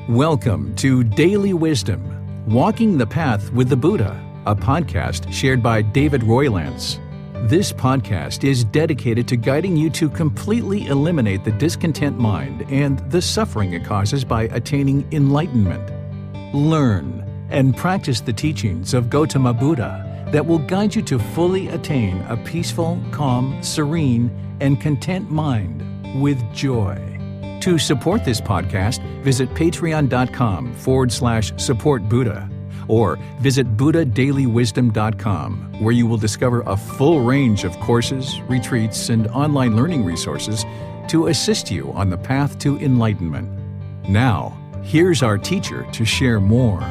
Welcome to Daily Wisdom, Walking the Path with the Buddha, a podcast shared by David Roylance. This podcast is dedicated to guiding you to completely eliminate the discontent mind and the suffering it causes by attaining enlightenment. Learn and practice the teachings of Gotama Buddha that will guide you to fully attain a peaceful, calm, serene, and content mind with joy. To support this podcast, visit patreon.com/support Buddha or visit buddhadailywisdom.com, where you will discover a full range of courses, retreats, and online learning resources to assist you on the path to enlightenment. Now, here's our teacher to share more.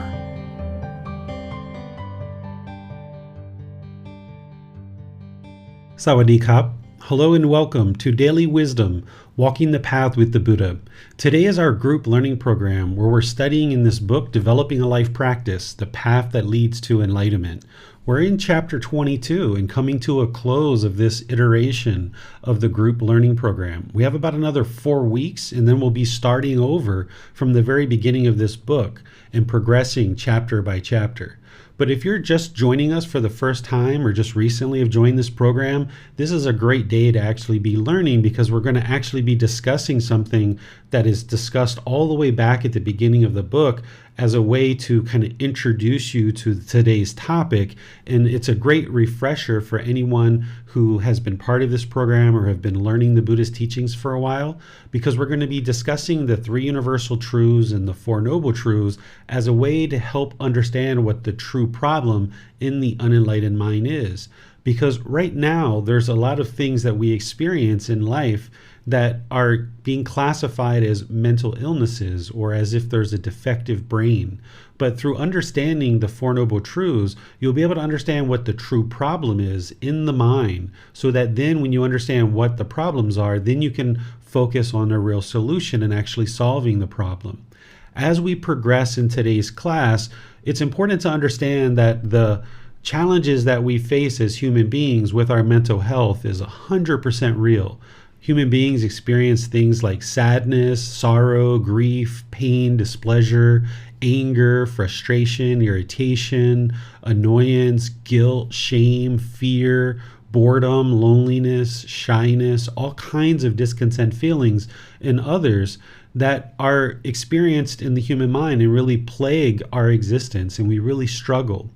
Sawadee Kap. Hello and welcome to Daily Wisdom, Walking the Path with the Buddha. Today is our group learning program where we're studying in this book, Developing a Life Practice, The Path That Leads to Enlightenment. We're in chapter 22 and coming to a close of this iteration of the group learning program. We have about another 4 weeks and then we'll be starting over from the very beginning of this book and progressing chapter by chapter. But if you're just joining us for the first time or just recently have joined this program, this is a great day to actually be learning because we're going to actually be discussing something that is discussed all the way back at the beginning of the book as a way to kind of introduce you to today's topic. And it's a great refresher for anyone who has been part of this program or have been learning the Buddha's teachings for a while, because we're going to be discussing the 3 universal truths and the 4 noble truths as a way to help understand what the true problem in the unenlightened mind is. Because right now, there's a lot of things that we experience in life that are being classified as mental illnesses or as if there's a defective brain. But through understanding the 4 noble truths, you'll be able to understand what the true problem is in the mind, so that then when you understand what the problems are, then you can focus on a real solution and actually solving the problem. As we progress in today's class, it's important to understand that the challenges that we face as human beings with our mental health is 100% real. Human beings experience things like sadness, sorrow, grief, pain, displeasure, anger, frustration, irritation, annoyance, guilt, shame, fear, boredom, loneliness, shyness, all kinds of discontent feelings and others that are experienced in the human mind and really plague our existence, and we really struggle.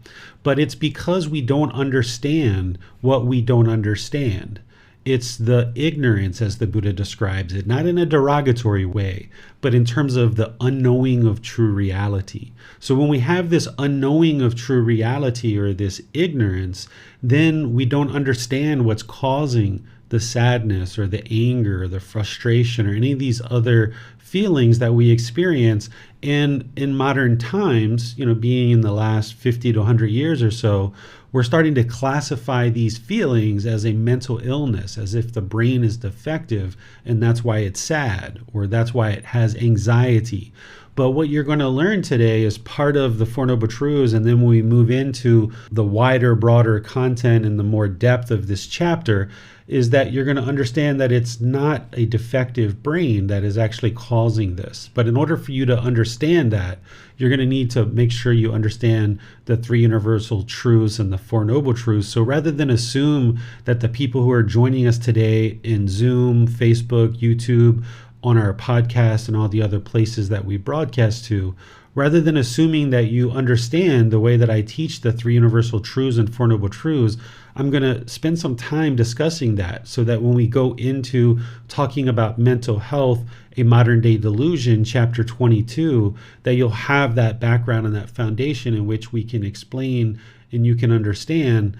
But it's because we don't understand what we don't understand. It's the ignorance, as the Buddha describes it, not in a derogatory way, but in terms of the unknowing of true reality. So when we have this unknowing of true reality or this ignorance, then we don't understand what's causing the sadness or the anger or the frustration or any of these other feelings that we experience. And in modern times, being in the last 50 to 100 years or so, we're starting to classify these feelings as a mental illness, as if the brain is defective and that's why it's sad or that's why it has anxiety. But what you're going to learn today is part of the 4 Noble Truths, and then when we move into the wider, broader content and the more depth of this chapter, is that you're going to understand that it's not a defective brain that is actually causing this. But in order for you to understand that, you're going to need to make sure you understand the 3 universal truths and the 4 noble truths. So rather than assume that the people who are joining us today in Zoom, Facebook, YouTube, on our podcast and all the other places that we broadcast to, rather than assuming that you understand the way that I teach the 3 universal truths and 4 noble truths, I'm going to spend some time discussing that so that when we go into talking about mental health, a modern day delusion, chapter 22, that you'll have that background and that foundation in which we can explain and you can understand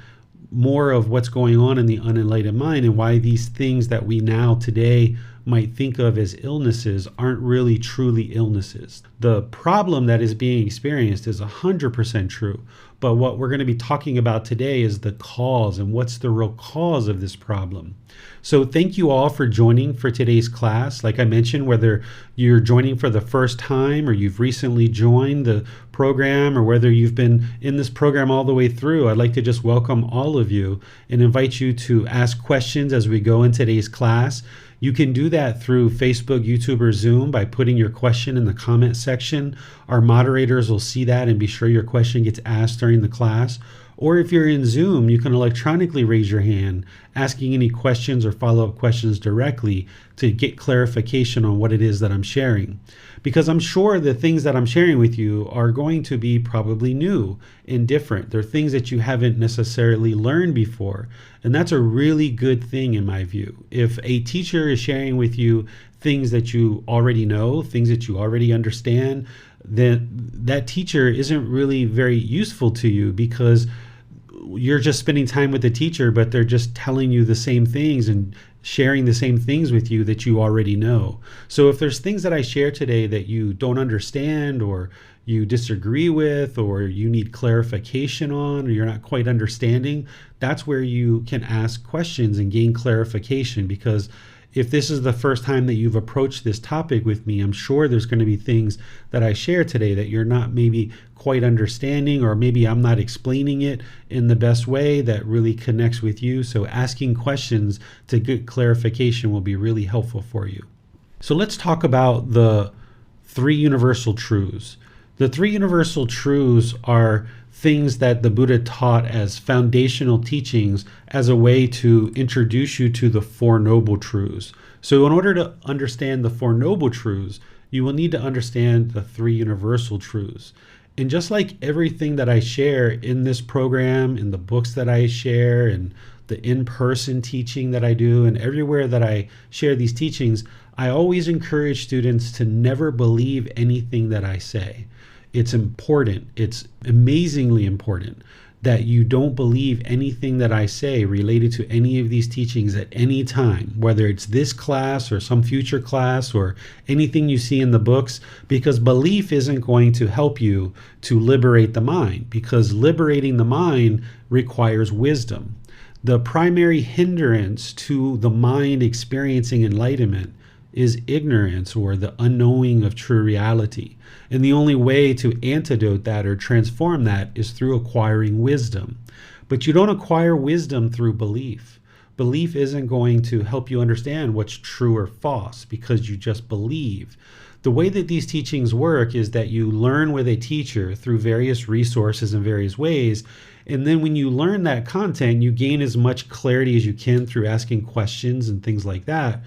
more of what's going on in the unenlightened mind and why these things that we now today might think of as illnesses aren't really truly illnesses. The problem that is being experienced is 100% true, but what we're going to be talking about today is the cause and what's the real cause of this problem. So thank you all for joining for today's class. Like I mentioned, whether you're joining for the first time or you've recently joined the program or whether you've been in this program all the way through, I'd like to just welcome all of you and invite you to ask questions as we go in today's class. You can do that through Facebook, YouTube, or Zoom by putting your question in the comment section. Our moderators will see that and be sure your question gets asked during the class. Or if you're in Zoom, you can electronically raise your hand, asking any questions or follow-up questions directly to get clarification on what it is that I'm sharing. Because I'm sure the things that I'm sharing with you are going to be probably new and different. They're things that you haven't necessarily learned before. And that's a really good thing in my view. If a teacher is sharing with you things that you already know, things that you already understand, then that teacher isn't really very useful to you because you're just spending time with the teacher, but they're just telling you the same things and sharing the same things with you that you already know. So if there's things that I share today that you don't understand or you disagree with or you need clarification on or you're not quite understanding, that's where you can ask questions and gain clarification. Because if this is the first time that you've approached this topic with me, I'm sure there's going to be things that I share today that you're not maybe quite understanding, or maybe I'm not explaining it in the best way that really connects with you. So asking questions to get clarification will be really helpful for you. So let's talk about the three universal truths. The three universal truths are things that the Buddha taught as foundational teachings as a way to introduce you to the Four Noble Truths. So in order to understand the Four Noble Truths, you will need to understand the three universal truths. And just like everything that I share in this program, in the books that I share, and the in-person teaching that I do, and everywhere that I share these teachings, I always encourage students to never believe anything that I say. It's important, it's amazingly important that you don't believe anything that I say related to any of these teachings at any time, whether it's this class or some future class or anything you see in the books, because belief isn't going to help you to liberate the mind, because liberating the mind requires wisdom. The primary hindrance to the mind experiencing enlightenment is ignorance, or the unknowing of true reality. And the only way to antidote that or transform that is through acquiring wisdom. But you don't acquire wisdom through belief. Belief isn't going to help you understand what's true or false because you just believe. The way that these teachings work is that you learn with a teacher through various resources in various ways. And then when you learn that content, you gain as much clarity as you can through asking questions and things like that.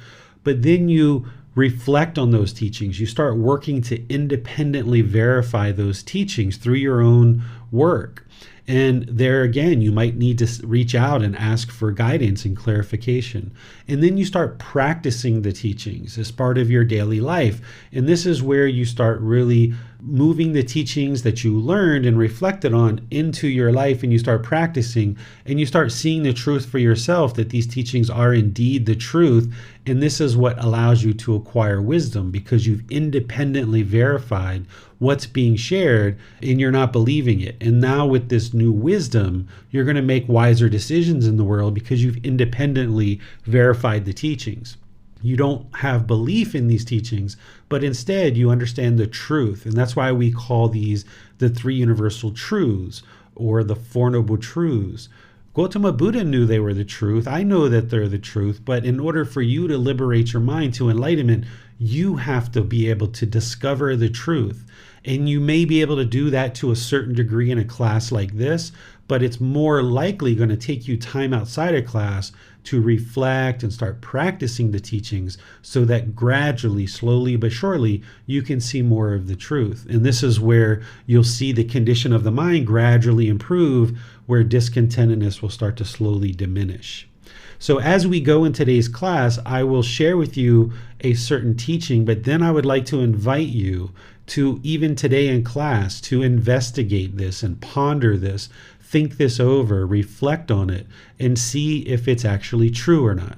But then you reflect on those teachings. You start working to independently verify those teachings through your own work. And there again, you might need to reach out and ask for guidance and clarification. And then you start practicing the teachings as part of your daily life. And this is where you start really moving the teachings that you learned and reflected on into your life, and you start practicing and you start seeing the truth for yourself, that these teachings are indeed the truth. And this is what allows you to acquire wisdom, because you've independently verified what's being shared and you're not believing it. And now with this new wisdom, you're going to make wiser decisions in the world because you've independently verified the teachings. You don't have belief in these teachings, but instead you understand the truth. And that's why we call these the three universal truths, or the Four Noble Truths. Gotama Buddha knew they were the truth. I know that they're the truth, but in order for you to liberate your mind to enlightenment, you have to be able to discover the truth. And you may be able to do that to a certain degree in a class like this, but it's more likely going to take you time outside of class to reflect and start practicing the teachings, so that gradually, slowly but surely, you can see more of the truth. And this is where you'll see the condition of the mind gradually improve, where discontentedness will start to slowly diminish. So as we go in today's class, I will share with you a certain teaching, but then I would like to invite you to, even today in class, to investigate this and ponder this, think this over, reflect on it, and see if it's actually true or not.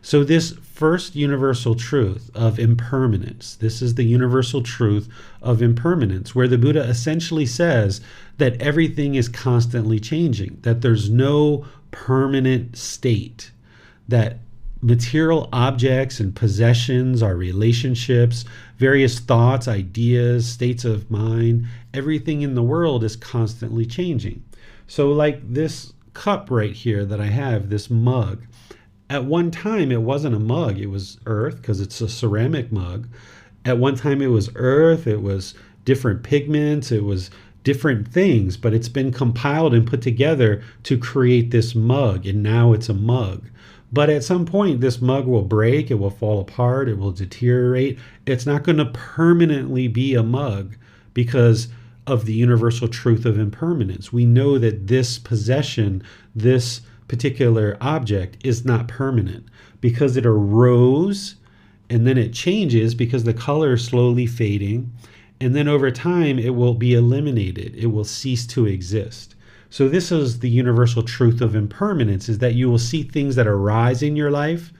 So this first universal truth of impermanence, this is the universal truth of impermanence, where the Buddha essentially says that everything is constantly changing, that there's no permanent state, that material objects and possessions, our relationships, various thoughts, ideas, states of mind, everything in the world is constantly changing. So like this cup right here that I have, this mug, At one time, it wasn't a mug, it was earth because it's a ceramic mug. At one time, it was earth, it was different pigments, it was different things, but it's been compiled and put together to create this mug, and now it's a mug. But at some point, this mug will break, it will fall apart, it will deteriorate. It's not going to permanently be a mug because of the universal truth of impermanence. We know that this possession, this particular object, is not permanent because it arose and then it changes because the color is slowly fading. And then over time, it will be eliminated. It will cease to exist. So this is the universal truth of impermanence, is that you will see things that arise in your life,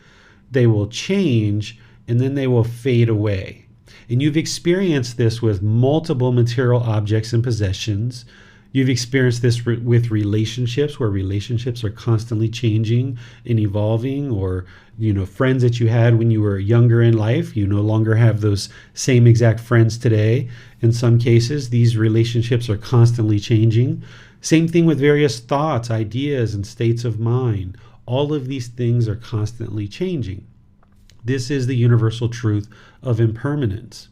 they will change, and then they will fade away. And you've experienced this with multiple material objects and possessions. You've experienced this with relationships, where relationships are constantly changing and evolving, or friends that you had when you were younger in life, you no longer have those same exact friends today. In some cases, these relationships are constantly changing. Same thing with various thoughts, ideas, and states of mind. All of these things are constantly changing. This is the universal truth of impermanence.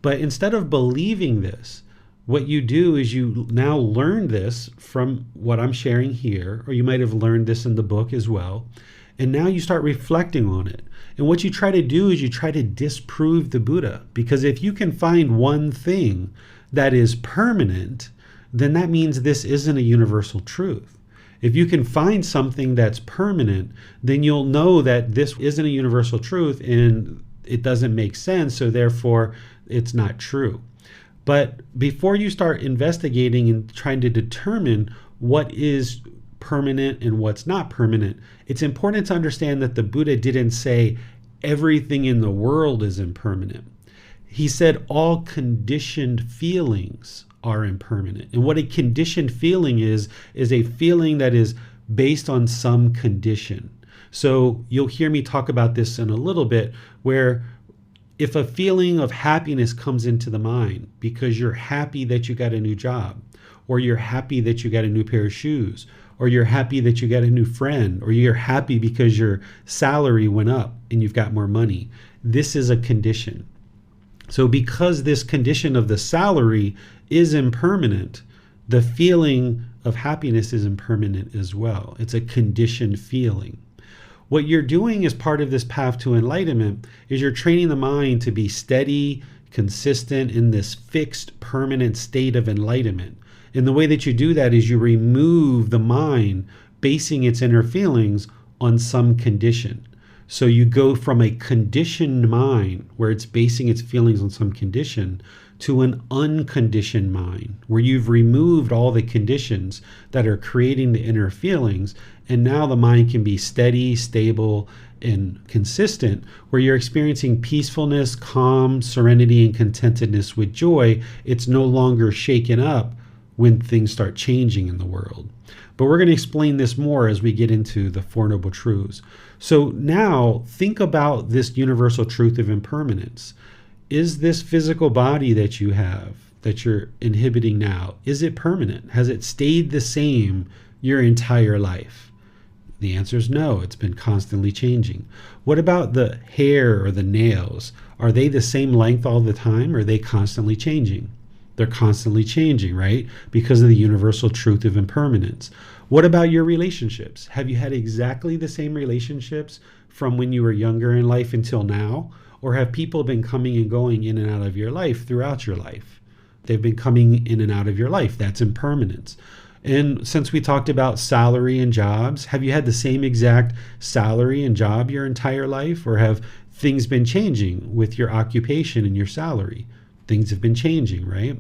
But instead of believing this, what you do is you now learn this from what I'm sharing here, or you might have learned this in the book as well. And now you start reflecting on it. And what you try to do is you try to disprove the Buddha. Because if you can find one thing that is permanent, then that means this isn't a universal truth. If you can find something that's permanent, then you'll know that this isn't a universal truth and it doesn't make sense, so therefore it's not true. But before you start investigating and trying to determine what is permanent and what's not permanent, it's important to understand that the Buddha didn't say everything in the world is impermanent. He said all conditioned feelings are impermanent. And what a conditioned feeling is a feeling that is based on some condition. So you'll hear me talk about this in a little bit, where if a feeling of happiness comes into the mind because you're happy that you got a new job, or you're happy that you got a new pair of shoes, or you're happy that you got a new friend, or you're happy because your salary went up and you've got more money, this is a condition. So because this condition of the salary is impermanent, the feeling of happiness is impermanent as well. It's a conditioned feeling. What you're doing as part of this path to enlightenment is you're training the mind to be steady, consistent in this fixed, permanent state of enlightenment. And the way that you do that is you remove the mind basing its inner feelings on some condition. So you go from a conditioned mind, where it's basing its feelings on some condition, to an unconditioned mind, where you've removed all the conditions that are creating the inner feelings, and now the mind can be steady, stable, and consistent, where you're experiencing peacefulness, calm, serenity, and contentedness with joy. It's no longer shaken up when things start changing in the world. But we're going to explain this more as we get into the Four Noble Truths. So now think about this universal truth of impermanence. Is this physical body that you have, that you're inhibiting now, is it permanent? Has it stayed the same your entire life? The answer is no, it's been constantly changing. What about the hair or the nails? Are they the same length all the time, or are they constantly changing? They're constantly changing, right? Because of the universal truth of impermanence. What about your relationships? Have you had exactly the same relationships from when you were younger in life until now? Or have people been coming and going in and out of your life throughout your life? They've been coming in and out of your life. That's impermanence. And since we talked about salary and jobs, have you had the same exact salary and job your entire life? Or have things been changing with your occupation and your salary? Things have been changing, right?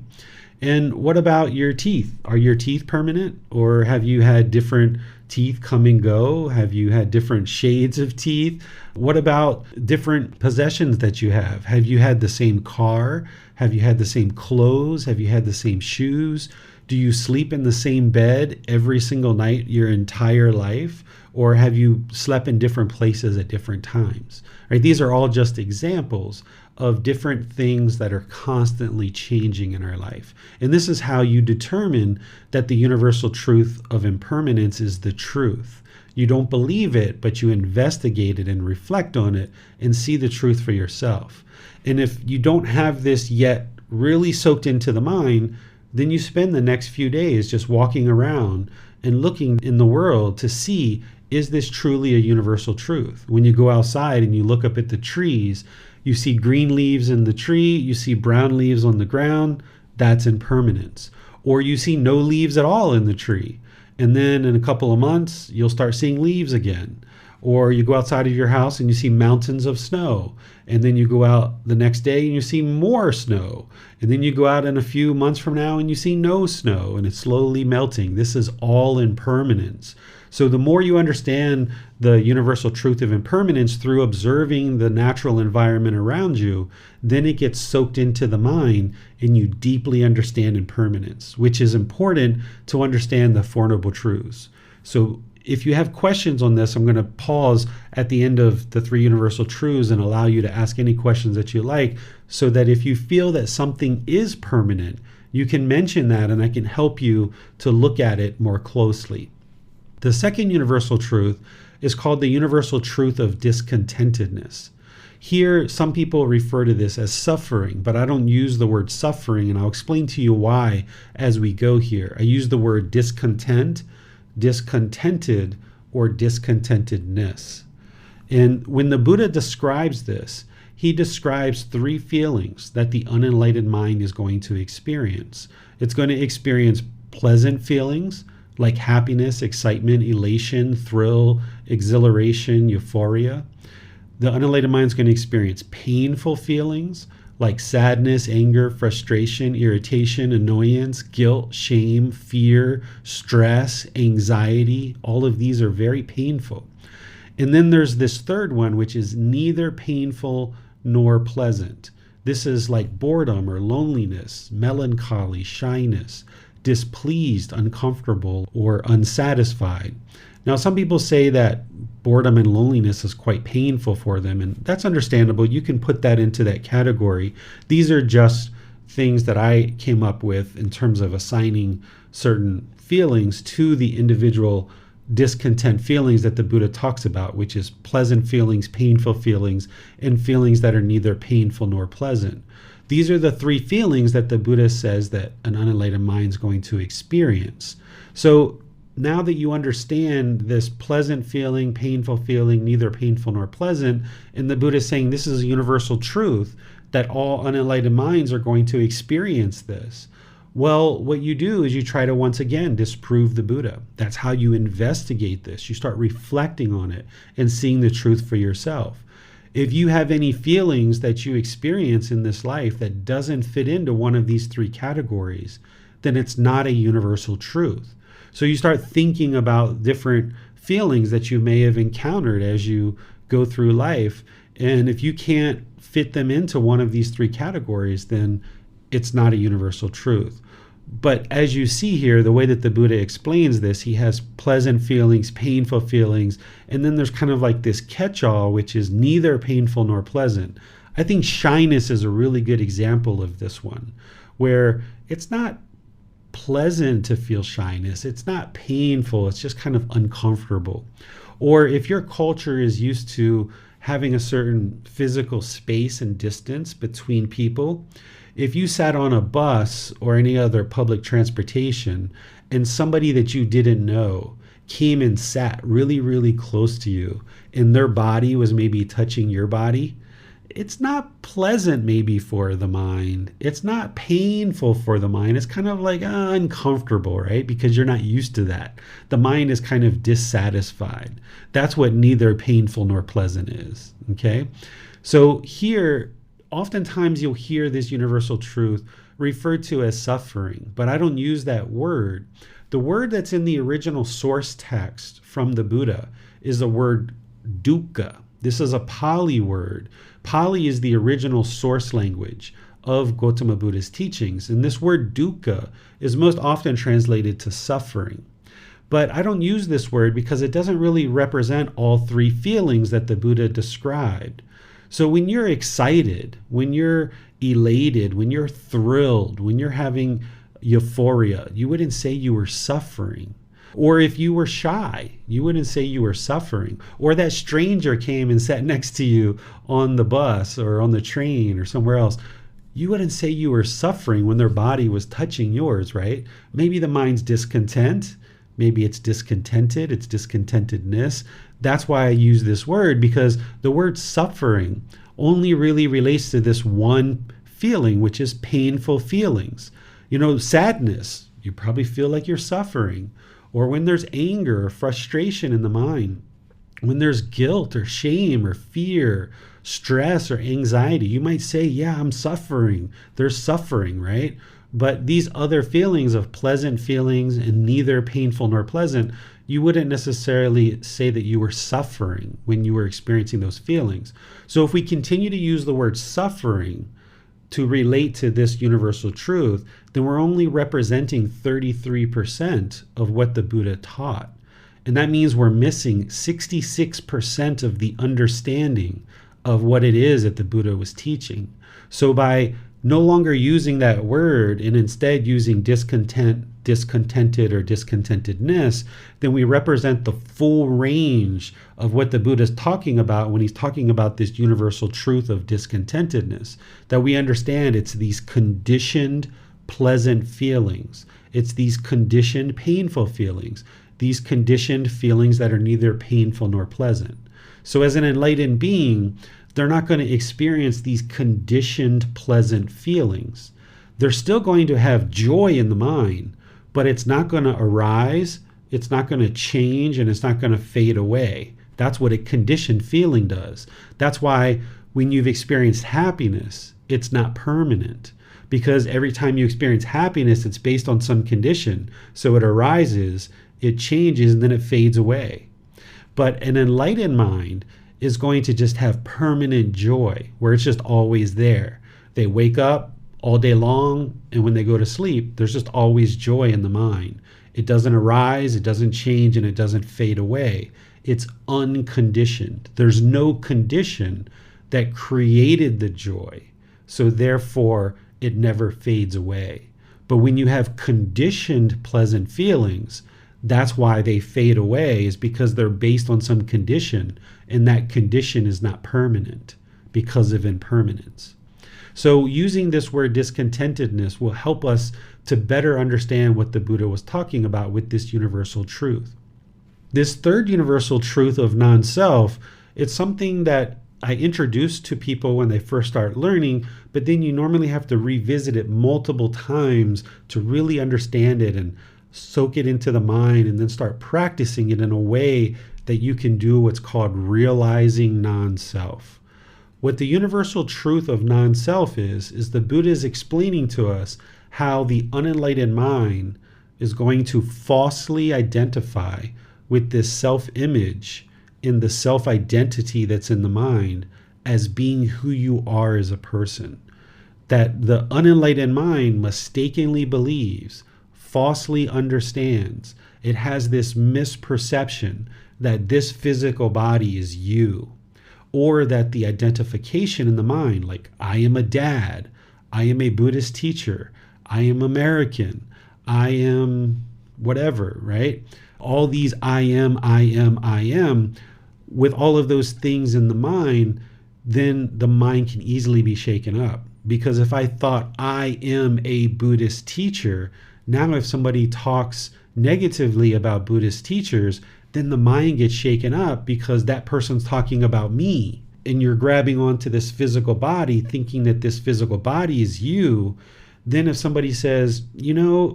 And what about your teeth? Are your teeth permanent? Or have you had different teeth come and go? Have you had different shades of teeth? What about different possessions that you have? Have you had the same car? Have you had the same clothes? Have you had the same shoes? Do you sleep in the same bed every single night your entire life? Or have you slept in different places at different times? Right? These are all just examples of different things that are constantly changing in our life. And this is how you determine that the universal truth of impermanence is the truth. You don't believe it, but you investigate it and reflect on it and see the truth for yourself. And if you don't have this yet really soaked into the mind, then you spend the next few days just walking around and looking in the world to see, is this truly a universal truth? When you go outside and you look up at the trees, you see green leaves in the tree, you see brown leaves on the ground, that's impermanence. Or you see no leaves at all in the tree. And then in a couple of months, you'll start seeing leaves again. Or you go outside of your house and you see mountains of snow. And then you go out the next day and you see more snow. And then you go out in a few months from now and you see no snow and it's slowly melting. This is all impermanence. So the more you understand the universal truth of impermanence through observing the natural environment around you, then it gets soaked into the mind and you deeply understand impermanence, which is important to understand the Four Noble Truths. So if you have questions on this, I'm going to pause at the end of the three universal truths and allow you to ask any questions that you like, so that if you feel that something is permanent, you can mention that and I can help you to look at it more closely. The second universal truth is called the universal truth of discontentedness. Here, some people refer to this as suffering, but I don't use the word suffering, and I'll explain to you why as we go here. I use the word discontent, discontented, or discontentedness. And when the Buddha describes this, he describes three feelings that the unenlightened mind is going to experience. It's going to experience pleasant feelings like happiness, excitement, elation, thrill, exhilaration, euphoria. The unenlightened mind is going to experience painful feelings like sadness, anger, frustration, irritation, annoyance, guilt, shame, fear, stress, anxiety. All of these are very painful. And then there's this third one, which is neither painful nor pleasant. This is like boredom or loneliness, melancholy, shyness, displeased, uncomfortable, or unsatisfied. Now, some people say that boredom and loneliness is quite painful for them, and that's understandable. You can put that into that category. These are just things that I came up with in terms of assigning certain feelings to the individual discontent feelings that the Buddha talks about, which is pleasant feelings, painful feelings, and feelings that are neither painful nor pleasant. These are the three feelings that the Buddha says that an unenlightened mind is going to experience. So now that you understand this pleasant feeling, painful feeling, neither painful nor pleasant, and the Buddha is saying this is a universal truth that all unenlightened minds are going to experience this. Well, what you do is you try to once again disprove the Buddha. That's how you investigate this. You start reflecting on it and seeing the truth for yourself. If you have any feelings that you experience in this life that doesn't fit into one of these three categories, then it's not a universal truth. So you start thinking about different feelings that you may have encountered as you go through life. And if you can't fit them into one of these three categories, then it's not a universal truth. But as you see here, the way that the Buddha explains this, he has pleasant feelings, painful feelings, and then there's kind of like this catch-all, which is neither painful nor pleasant. I think shyness is a really good example of this one, where it's not pleasant to feel shyness. It's not painful. It's just kind of uncomfortable. Or if your culture is used to having a certain physical space and distance between people, if you sat on a bus or any other public transportation and somebody that you didn't know came and sat really, really close to you and their body was maybe touching your body, it's not pleasant maybe for the mind. It's not painful for the mind. It's kind of like uncomfortable, right? Because you're not used to that. The mind is kind of dissatisfied. That's what neither painful nor pleasant is, okay? So here, oftentimes you'll hear this universal truth referred to as suffering, but I don't use that word. The word that's in the original source text from the Buddha is the word dukkha. This is a Pali word. Pali is the original source language of Gotama Buddha's teachings, and this word dukkha is most often translated to suffering. But I don't use this word because it doesn't really represent all three feelings that the Buddha described. So when you're excited, when you're elated, when you're thrilled, when you're having euphoria, you wouldn't say you were suffering. Or if you were shy, you wouldn't say you were suffering. Or that stranger came and sat next to you on the bus or on the train or somewhere else, you wouldn't say you were suffering when their body was touching yours, right? Maybe the mind's discontent. Maybe it's discontented, it's discontentedness. That's why I use this word, because the word suffering only really relates to this one feeling, which is painful feelings. Sadness, you probably feel like you're suffering. Or when there's anger or frustration in the mind, when there's guilt or shame or fear, stress or anxiety, you might say, yeah, I'm suffering. There's suffering, right? But these other feelings of pleasant feelings and neither painful nor pleasant, you wouldn't necessarily say that you were suffering when you were experiencing those feelings. So if we continue to use the word suffering to relate to this universal truth, then we're only representing 33% of what the Buddha taught. And that means we're missing 66% of the understanding of what it is that the Buddha was teaching. So by no longer using that word and instead using discontent, discontented, or discontentedness, then we represent the full range of what the Buddha is talking about when he's talking about this universal truth of discontentedness. That we understand it's these conditioned pleasant feelings. It's these conditioned painful feelings. These conditioned feelings that are neither painful nor pleasant. So as an enlightened being, they're not going to experience these conditioned pleasant feelings. They're still going to have joy in the mind, but it's not going to arise, it's not going to change, and it's not going to fade away. That's what a conditioned feeling does. That's why when you've experienced happiness, it's not permanent. Because every time you experience happiness, it's based on some condition. So it arises, it changes, and then it fades away. But an enlightened mind is going to just have permanent joy, where it's just always there. They wake up all day long, and when they go to sleep, there's just always joy in the mind. It doesn't arise, it doesn't change, and it doesn't fade away. It's unconditioned. There's no condition that created the joy, so therefore it never fades away. But when you have conditioned pleasant feelings, that's why they fade away, is because they're based on some condition, and that condition is not permanent because of impermanence. So using this word discontentedness will help us to better understand what the Buddha was talking about with this universal truth. This third universal truth of non-self, it's something that I introduce to people when they first start learning, but then you normally have to revisit it multiple times to really understand it and soak it into the mind, and then start practicing it in a way that you can do what's called realizing non-self. What the universal truth of non-self is the Buddha is explaining to us how the unenlightened mind is going to falsely identify with this self-image in the self-identity that's in the mind as being who you are as a person. That the unenlightened mind mistakenly believes, falsely understands, it has this misperception that this physical body is you, or that the identification in the mind, like I am a dad, I am a Buddhist teacher, I am American, I am whatever, right? All these I am, with all of those things in the mind, then the mind can easily be shaken up. Because if I thought I am a Buddhist teacher, now if somebody talks negatively about Buddhist teachers, then the mind gets shaken up because that person's talking about me. And you're grabbing onto this physical body, thinking that this physical body is you. Then if somebody says,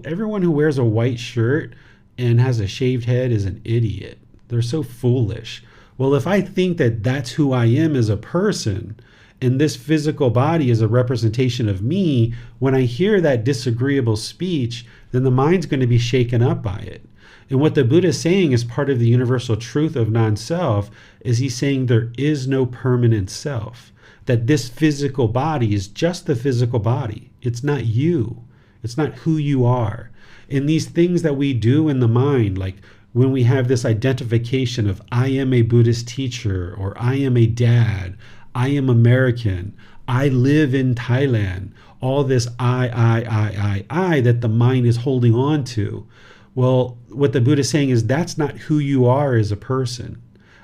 everyone who wears a white shirt and has a shaved head is an idiot. They're so foolish. Well, if I think that that's who I am as a person, and this physical body is a representation of me, when I hear that disagreeable speech, then the mind's going to be shaken up by it. And what the Buddha is saying as part of the universal truth of non-self is he's saying there is no permanent self, that this physical body is just the physical body. It's not you. It's not who you are. And these things that we do in the mind, like when we have this identification of I am a Buddhist teacher, or I am a dad, I am American. I live in Thailand. All this I that the mind is holding on to. Well, what the Buddha is saying is that's not who you are as a person.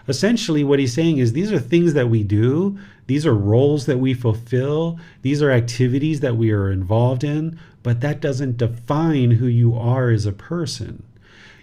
Essentially, what he's saying is these are things that we do. These are roles that we fulfill. These are activities that we are involved in, but that doesn't define who you are as a person.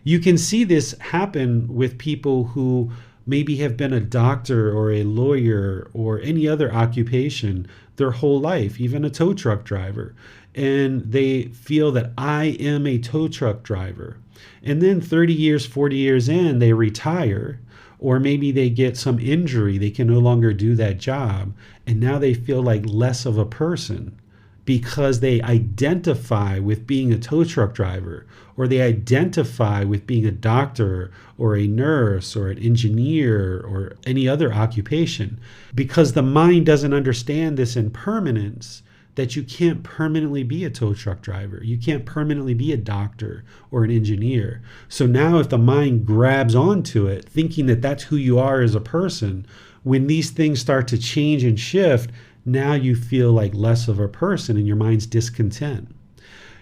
You can see this happen with people who maybe have been a doctor or a lawyer or any other occupation their whole life, even a tow truck driver. And they feel that I am a tow truck driver. And then 30 years, 40 years in, they retire, or maybe they get some injury. They can no longer do that job. And now they feel like less of a person because they identify with being a tow truck driver, or they identify with being a doctor or a nurse or an engineer or any other occupation, because the mind doesn't understand this impermanence, that you can't permanently be a tow truck driver. You can't permanently be a doctor or an engineer. So now if the mind grabs onto it, thinking that that's who you are as a person, when these things start to change and shift, now you feel like less of a person and your mind's discontent.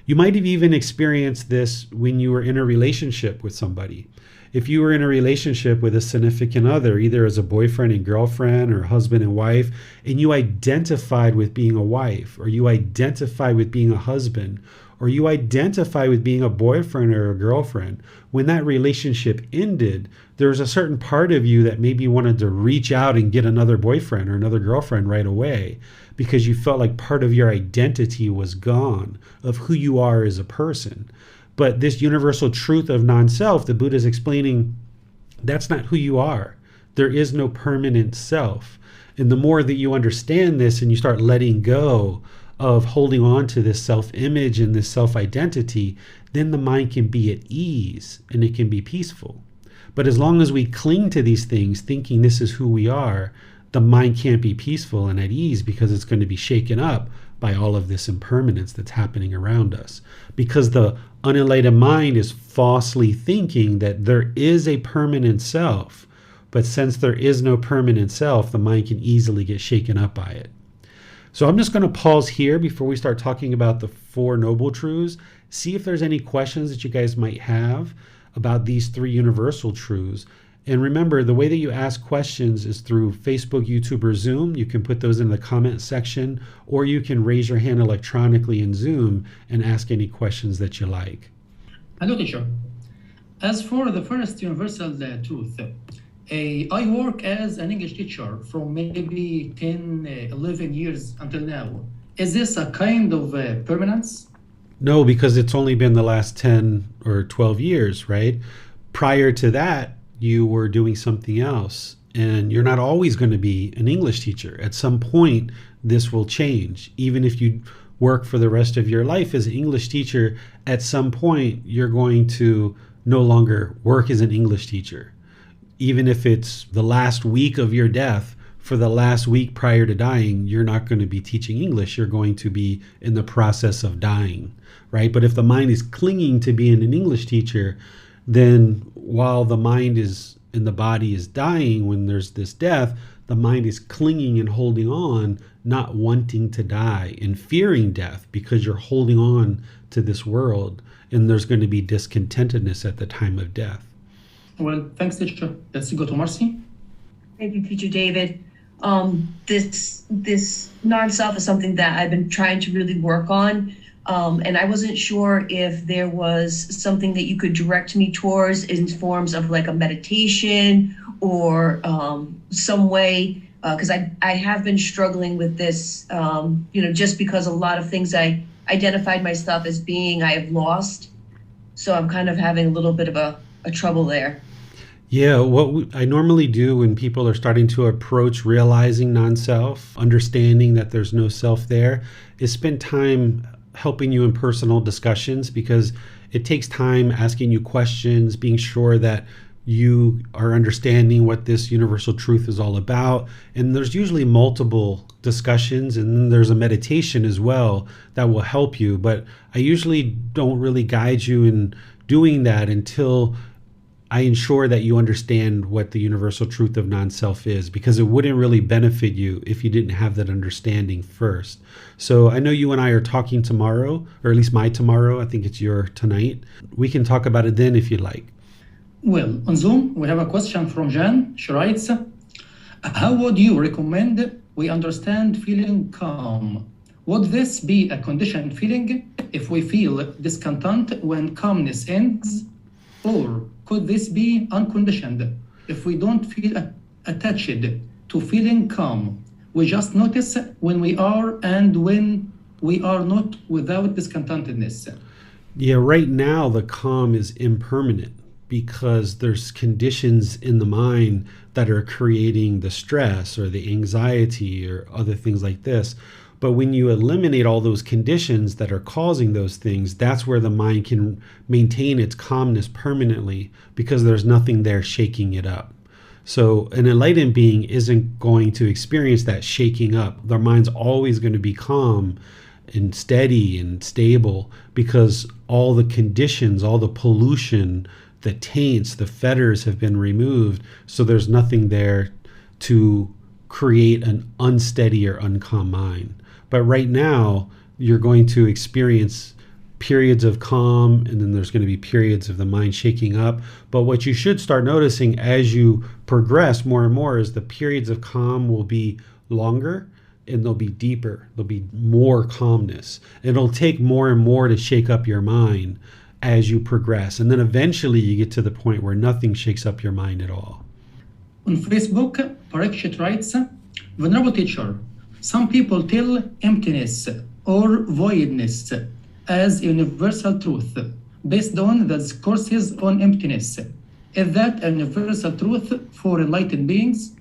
You might have even experienced this when you were in a relationship with somebody. If you were in a relationship with a significant other, either as a boyfriend and girlfriend or husband and wife, and you identified with being a wife, or you identify with being a husband, or you identify with being a boyfriend or a girlfriend, when that relationship ended, there was a certain part of you that maybe wanted to reach out and get another boyfriend or another girlfriend right away, because you felt like part of your identity was gone, of who you are as a person. But this universal truth of non-self, the Buddha is explaining, that's not who you are. There is no permanent self. And the more that you understand this and you start letting go of holding on to this self-image and this self-identity, then the mind can be at ease and it can be peaceful. But as long as we cling to these things, thinking this is who we are, the mind can't be peaceful and at ease, because it's going to be shaken up by all of this impermanence that's happening around us. Because the unenlightened mind is falsely thinking that there is a permanent self. But since there is no permanent self, the mind can easily get shaken up by it. So I'm just going to pause here before we start talking about the Four Noble Truths. See if there's any questions that you guys might have about these three universal truths. And remember, the way that you ask questions is through Facebook, YouTube, or Zoom. You can put those in the comment section, or you can raise your hand electronically in Zoom and ask any questions that you like. Hello, teacher. As for the first universal truth, I work as an English teacher from maybe 10, 11 years until now. Is this a kind of permanence? No, because it's only been the last 10 or 12 years, right? Prior to that, you were doing something else, and you're not always going to be an English teacher. At some point, this will change. Even if you work for the rest of your life as an English teacher, at some point, you're going to no longer work as an English teacher. Even if it's the last week of your death, for the last week prior to dying, you're not going to be teaching English. You're going to be in the process of dying, right? But if the mind is clinging to being an English teacher, then while the mind is and the body is dying, when there's this death, the mind is clinging and holding on, not wanting to die and fearing death, because you're holding on to this world, and there's going to be discontentedness at the time of death. Well, thanks, teacher. Let's go to Marcy. Thank you, teacher David. This non-self is something that I've been trying to really work on. And I wasn't sure if there was something that you could direct me towards in forms of like a meditation or some way, because I have been struggling with this, just because a lot of things I identified myself as being, I have lost. So I'm kind of having a little bit of a trouble there. Yeah, what I normally do when people are starting to approach realizing non-self, understanding that there's no self there, is spend time helping you in personal discussions, because it takes time asking you questions, being sure that you are understanding what this universal truth is all about. And there's usually multiple discussions, and then there's a meditation as well that will help you. But I usually don't really guide you in doing that until I ensure that you understand what the universal truth of non-self is, because it wouldn't really benefit you if you didn't have that understanding first. So I know you and I are talking tomorrow, or at least my tomorrow. I think it's your tonight. We can talk about it then if you like. Well, on Zoom, we have a question from Jan. She writes, how would you recommend we understand feeling calm? Would this be a conditioned feeling if we feel discontent when calmness ends? Or could this be unconditioned if we don't feel attached to feeling calm? We just notice when we are and when we are not without discontentedness. Yeah, right now the calm is impermanent because there's conditions in the mind that are creating the stress or the anxiety or other things like this. But when you eliminate all those conditions that are causing those things, that's where the mind can maintain its calmness permanently, because there's nothing there shaking it up. So an enlightened being isn't going to experience that shaking up. Their mind's always going to be calm and steady and stable, because all the conditions, all the pollution, the taints, the fetters have been removed. So there's nothing there to create an unsteady or uncalm mind. But right now, you're going to experience periods of calm, and then there's going to be periods of the mind shaking up. But what you should start noticing as you progress more and more is the periods of calm will be longer and they'll be deeper. There'll be more calmness. It'll take more and more to shake up your mind as you progress. And then eventually you get to the point where nothing shakes up your mind at all. On Facebook, Parikshit writes, Venerable Teacher, some people tell emptiness or voidness as universal truth based on the discourses on emptiness. Is that a universal truth for enlightened beings?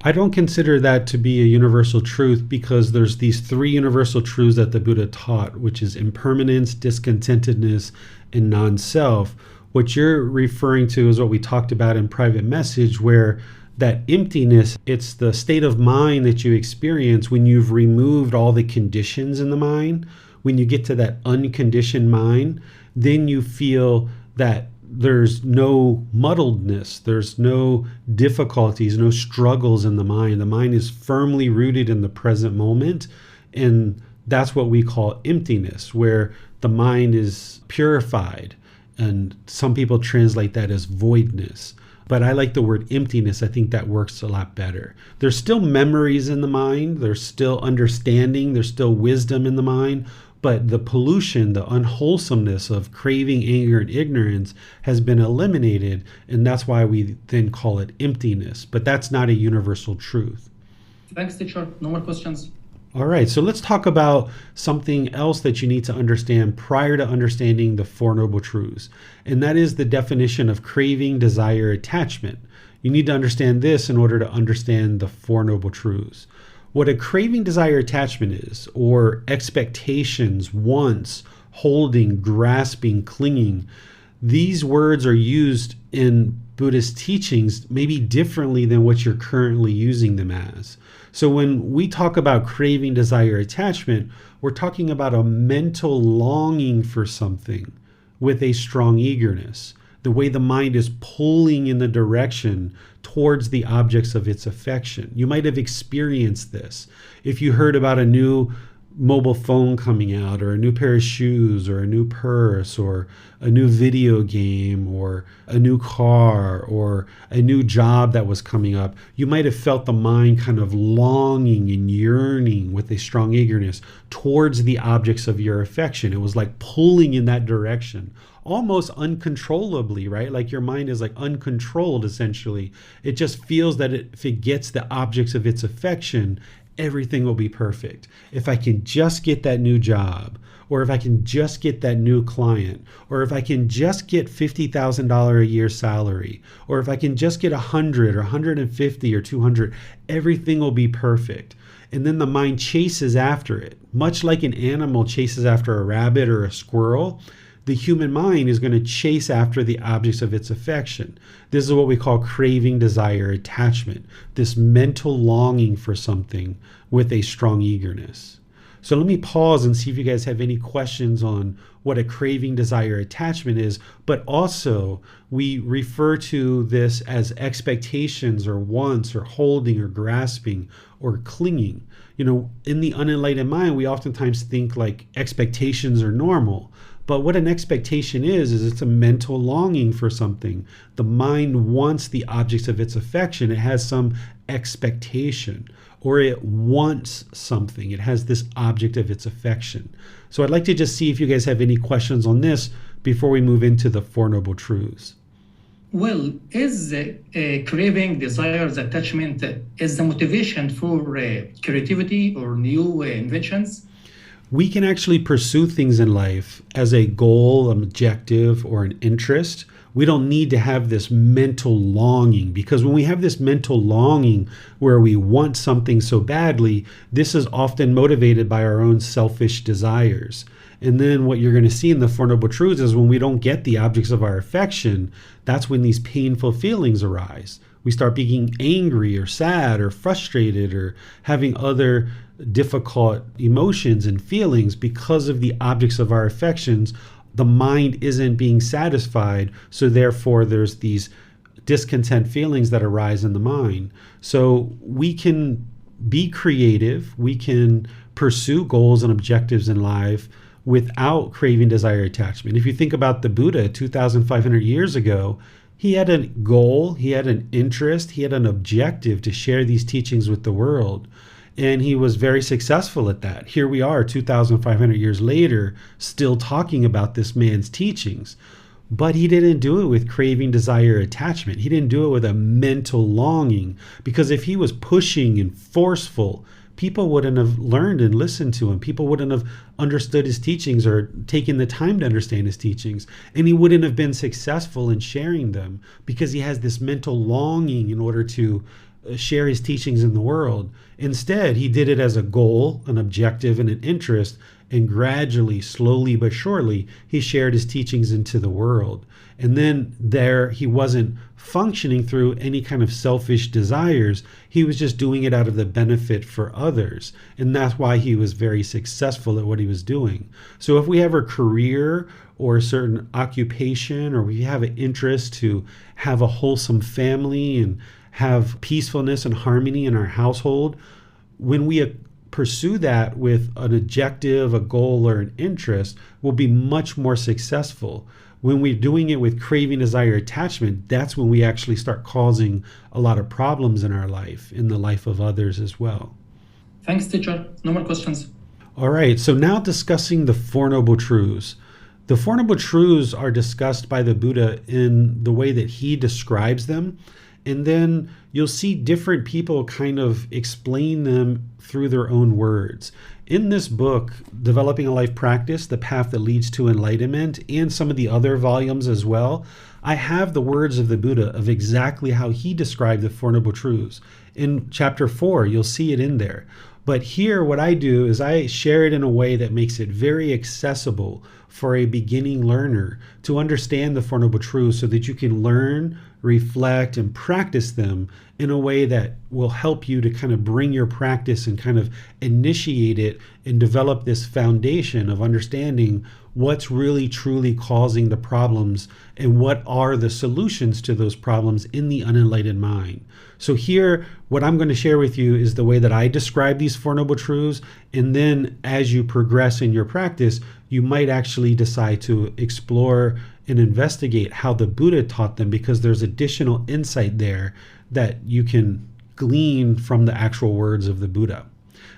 I don't consider that to be a universal truth, because there's these three universal truths that the Buddha taught, which is impermanence, discontentedness, and non-self. What you're referring to is what we talked about in private message, where that emptiness, it's the state of mind that you experience when you've removed all the conditions in the mind. When you get to that unconditioned mind, then you feel that there's no muddledness, there's no difficulties, no struggles in the mind. The mind is firmly rooted in the present moment, and that's what we call emptiness, where the mind is purified, and some people translate that as voidness. But I like the word emptiness. I think that works a lot better. There's still memories in the mind, there's still understanding, there's still wisdom in the mind, but the pollution, the unwholesomeness of craving, anger, and ignorance has been eliminated, and that's why we then call it emptiness. But that's not a universal truth. Thanks, teacher. No more questions. All right, so let's talk about something else that you need to understand prior to understanding the Four Noble Truths, and that is the definition of craving, desire, attachment. You need to understand this in order to understand the Four Noble Truths. What a craving, desire, attachment is, or expectations, wants, holding, grasping, clinging, these words are used in Buddhist teachings maybe differently than what you're currently using them as. So when we talk about craving, desire, attachment, we're talking about a mental longing for something with a strong eagerness. The way the mind is pulling in the direction towards the objects of its affection. You might have experienced this. If you heard about a new mobile phone coming out, or a new pair of shoes, or a new purse, or a new video game, or a new car, or a new job that was coming up, you might have felt the mind kind of longing and yearning with a strong eagerness towards the objects of your affection. It was like pulling in that direction, almost uncontrollably, right? Like your mind is like uncontrolled, essentially. It just feels that if it gets the objects of its affection, everything will be perfect. If I can just get that new job, or if I can just get that new client, or if I can just get $50,000 a year salary, or if I can just get 100 or 150 or 200, everything will be perfect. And then the mind chases after it. Much like an animal chases after a rabbit or a squirrel, the human mind is going to chase after the objects of its affection. This is what we call craving, desire, attachment, this mental longing for something with a strong eagerness. So let me pause and see if you guys have any questions on what a craving, desire, attachment is. But also, we refer to this as expectations or wants or holding or grasping or clinging. In the unenlightened mind, we oftentimes think like expectations are normal. But what an expectation is it's a mental longing for something. The mind wants the objects of its affection. It has some expectation, or it wants something. It has this object of its affection. So I'd like to just see if you guys have any questions on this before we move into the Four Noble Truths. Well, is craving, desires, attachment, is the motivation for creativity or new inventions? We can actually pursue things in life as a goal, an objective, or an interest. We don't need to have this mental longing, because when we have this mental longing where we want something so badly, this is often motivated by our own selfish desires. And then what you're going to see in the Four Noble Truths is when we don't get the objects of our affection, that's when these painful feelings arise. We start being angry or sad or frustrated or having other difficult emotions and feelings because of the objects of our affections. The mind isn't being satisfied, so therefore there's these discontent feelings that arise in the mind. So we can be creative, we can pursue goals and objectives in life without craving, desire, attachment. If you think about the Buddha 2,500 years ago, he had a goal, he had an interest, he had an objective to share these teachings with the world. And he was very successful at that. Here we are 2,500 years later, still talking about this man's teachings. But he didn't do it with craving, desire, attachment. He didn't do it with a mental longing. Because if he was pushing and forceful, people wouldn't have learned and listened to him. People wouldn't have understood his teachings or taken the time to understand his teachings. And he wouldn't have been successful in sharing them because he has this mental longing in order to share his teachings in the world. Instead, he did it as a goal, an objective, and an interest, and gradually, slowly but surely, he shared his teachings into the world. And then there, he wasn't functioning through any kind of selfish desires. He was just doing it out of the benefit for others. And that's why he was very successful at what he was doing. So if we have a career or a certain occupation, or we have an interest to have a wholesome family and have peacefulness and harmony in our household, when we pursue that with an objective, a goal, or an interest, we'll be much more successful. When we're doing it with craving, desire, attachment, that's when we actually start causing a lot of problems in our life, in the life of others as well. Thanks, teacher. No more questions. All right, so now discussing the Four Noble Truths. The Four Noble Truths are discussed by the Buddha in the way that he describes them. And then you'll see different people kind of explain them through their own words. In this book, Developing a Life Practice, The Path That Leads to Enlightenment, and some of the other volumes as well, I have the words of the Buddha of exactly how he described the Four Noble Truths. In chapter 4, you'll see it in there. But here, what I do is I share it in a way that makes it very accessible for a beginning learner to understand the Four Noble Truths so that you can learn, reflect, and practice them in a way that will help you to kind of bring your practice and kind of initiate it and develop this foundation of understanding what's really truly causing the problems and what are the solutions to those problems in the unenlightened mind. So here, what I'm going to share with you is the way that I describe these Four Noble Truths. And then as you progress in your practice, you might actually decide to explore and investigate how the Buddha taught them, because there's additional insight there that you can glean from the actual words of the Buddha.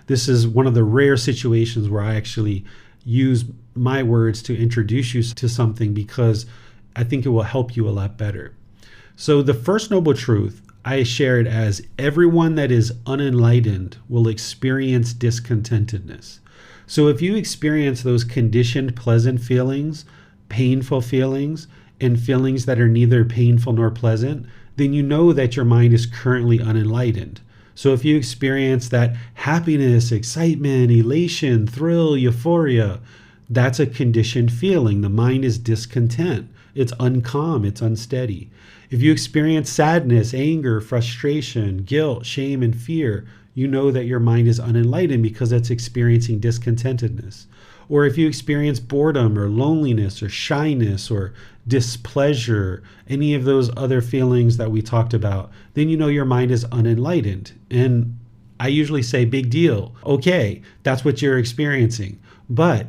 This is one of the rare situations where I actually use my words to introduce you to something, because I think it will help you a lot better. So the first noble truth I share it as: everyone that is unenlightened will experience discontentedness. So if you experience those conditioned pleasant feelings, painful feelings, and feelings that are neither painful nor pleasant, then you know that your mind is currently unenlightened. So if you experience that happiness, excitement, elation, thrill, euphoria, that's a conditioned feeling. The mind is discontent. It's uncalm. It's unsteady. If you experience sadness, anger, frustration, guilt, shame, and fear, you know that your mind is unenlightened because it's experiencing discontentedness. Or if you experience boredom or loneliness or shyness or displeasure, any of those other feelings that we talked about, then you know your mind is unenlightened. And I usually say, big deal. Okay, that's what you're experiencing. But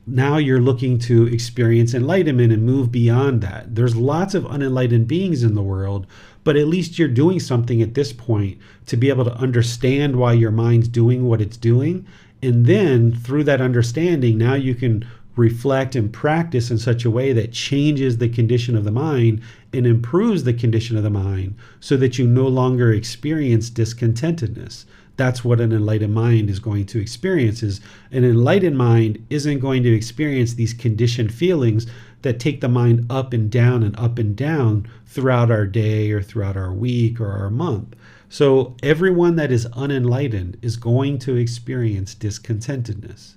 now you're looking to experience enlightenment and move beyond that. There's lots of unenlightened beings in the world, but at least you're doing something at this point to be able to understand why your mind's doing what it's doing. And then through that understanding, now you can reflect and practice in such a way that changes the condition of the mind and improves the condition of the mind so that you no longer experience discontentedness. That's what an enlightened mind is going to experience. Is an enlightened mind isn't going to experience these conditioned feelings that take the mind up and down throughout our day or throughout our week or our month. So everyone that is unenlightened is going to experience discontentedness.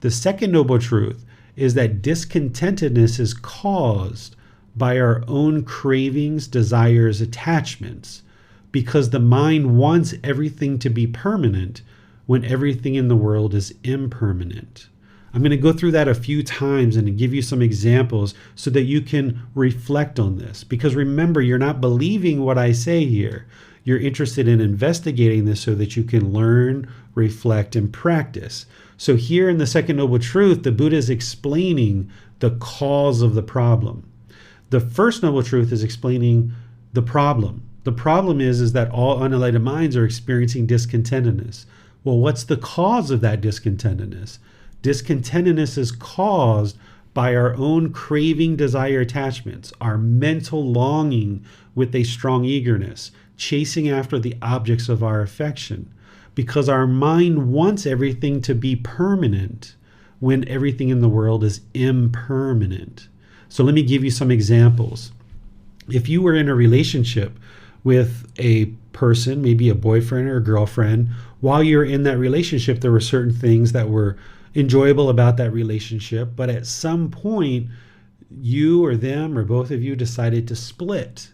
The second noble truth is that discontentedness is caused by our own cravings, desires, attachments, because the mind wants everything to be permanent when everything in the world is impermanent. I'm going to go through that a few times and give you some examples so that you can reflect on this. Because remember, you're not believing what I say here. You're interested in investigating this so that you can learn, reflect, and practice. So here in the second noble truth, the Buddha is explaining the cause of the problem. The first noble truth is explaining the problem. The problem is that all unenlightened minds are experiencing discontentedness. Well, what's the cause of that discontentedness? Discontentedness is caused by our own craving, desire, attachments, our mental longing with a strong eagerness, chasing after the objects of our affection, because our mind wants everything to be permanent when everything in the world is impermanent. So let me give you some examples. If you were in a relationship with a person, maybe a boyfriend or a girlfriend, while you're in that relationship, there were certain things that were enjoyable about that relationship, but at some point, you or them or both of you decided to split.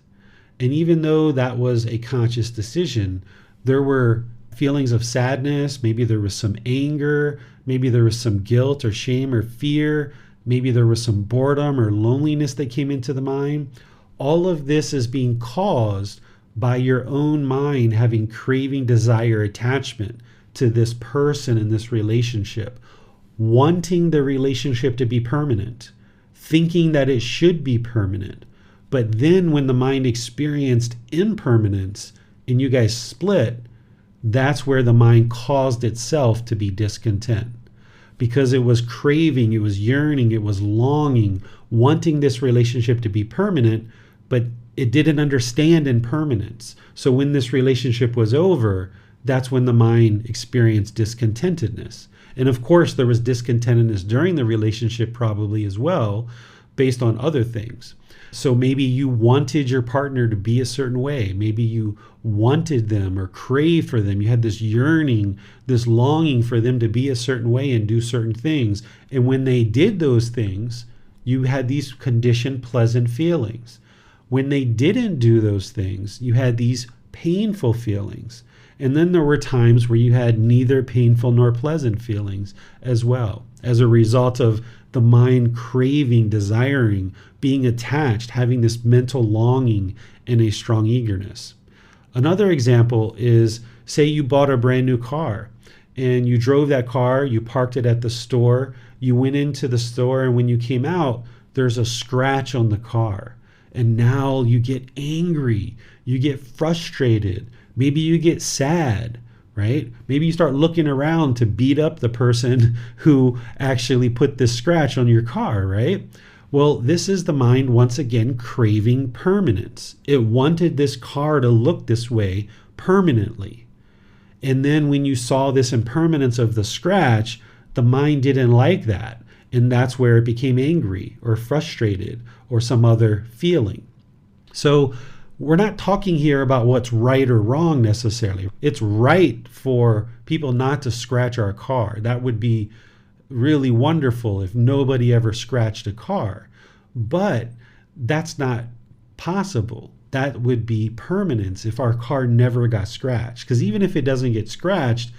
And even though that was a conscious decision, there were feelings of sadness, maybe there was some anger, maybe there was some guilt or shame or fear, maybe there was some boredom or loneliness that came into the mind. All of this is being caused by your own mind having craving, desire, attachment to this person in this relationship, wanting the relationship to be permanent, thinking that it should be permanent. But then when the mind experienced impermanence and you guys split, that's where the mind caused itself to be discontent. Because it was craving, it was yearning, it was longing, wanting this relationship to be permanent, but it didn't understand impermanence. So when this relationship was over, that's when the mind experienced discontentedness. And of course, there was discontentedness during the relationship probably as well, based on other things. So maybe you wanted your partner to be a certain way. Maybe you wanted them or craved for them. You had this yearning, this longing for them to be a certain way and do certain things. And when they did those things, you had these conditioned pleasant feelings. When they didn't do those things, you had these painful feelings. And then there were times where you had neither painful nor pleasant feelings as well, as a result of the mind craving, desiring, being attached, having this mental longing and a strong eagerness. Another example is, say you bought a brand new car and you drove that car, you parked it at the store, you went into the store, and when you came out, there's a scratch on the car. And now you get angry, you get frustrated, maybe you get sad, right? Maybe you start looking around to beat up the person who actually put this scratch on your car, right? Well, this is the mind once again craving permanence. It wanted this car to look this way permanently. And then when you saw this impermanence of the scratch, the mind didn't like that. And that's where it became angry or frustrated or some other feeling. So we're not talking here about what's right or wrong necessarily. It's right for people not to scratch our car. That would be really wonderful if nobody ever scratched a car. But that's not possible. that would be permanence if our car never got scratched. Because even if it doesn't get scratched,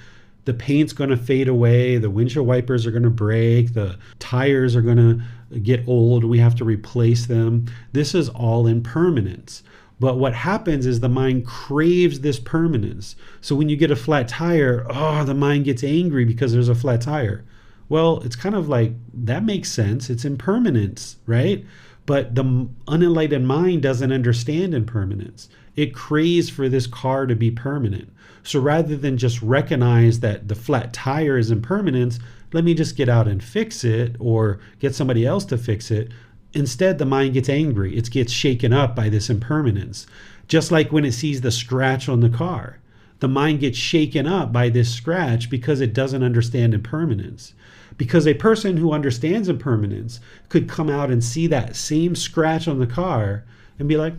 the paint's going to fade away, the windshield wipers are going to break, the tires are going to get old, we have to replace them. This is all impermanence. But what happens is the mind craves this permanence. So when you get a flat tire, the mind gets angry because there's a flat tire. Well, it's kind of like, that makes sense. It's impermanence, right? But the unenlightened mind doesn't understand impermanence. It craves for this car to be permanent. So rather than just recognize that the flat tire is impermanence, let me just get out and fix it or get somebody else to fix it. Instead, the mind gets angry. It gets shaken up by this impermanence. Just like when it sees the scratch on the car. The mind gets shaken up by this scratch because it doesn't understand impermanence. Because a person who understands impermanence could come out and see that same scratch on the car and be like,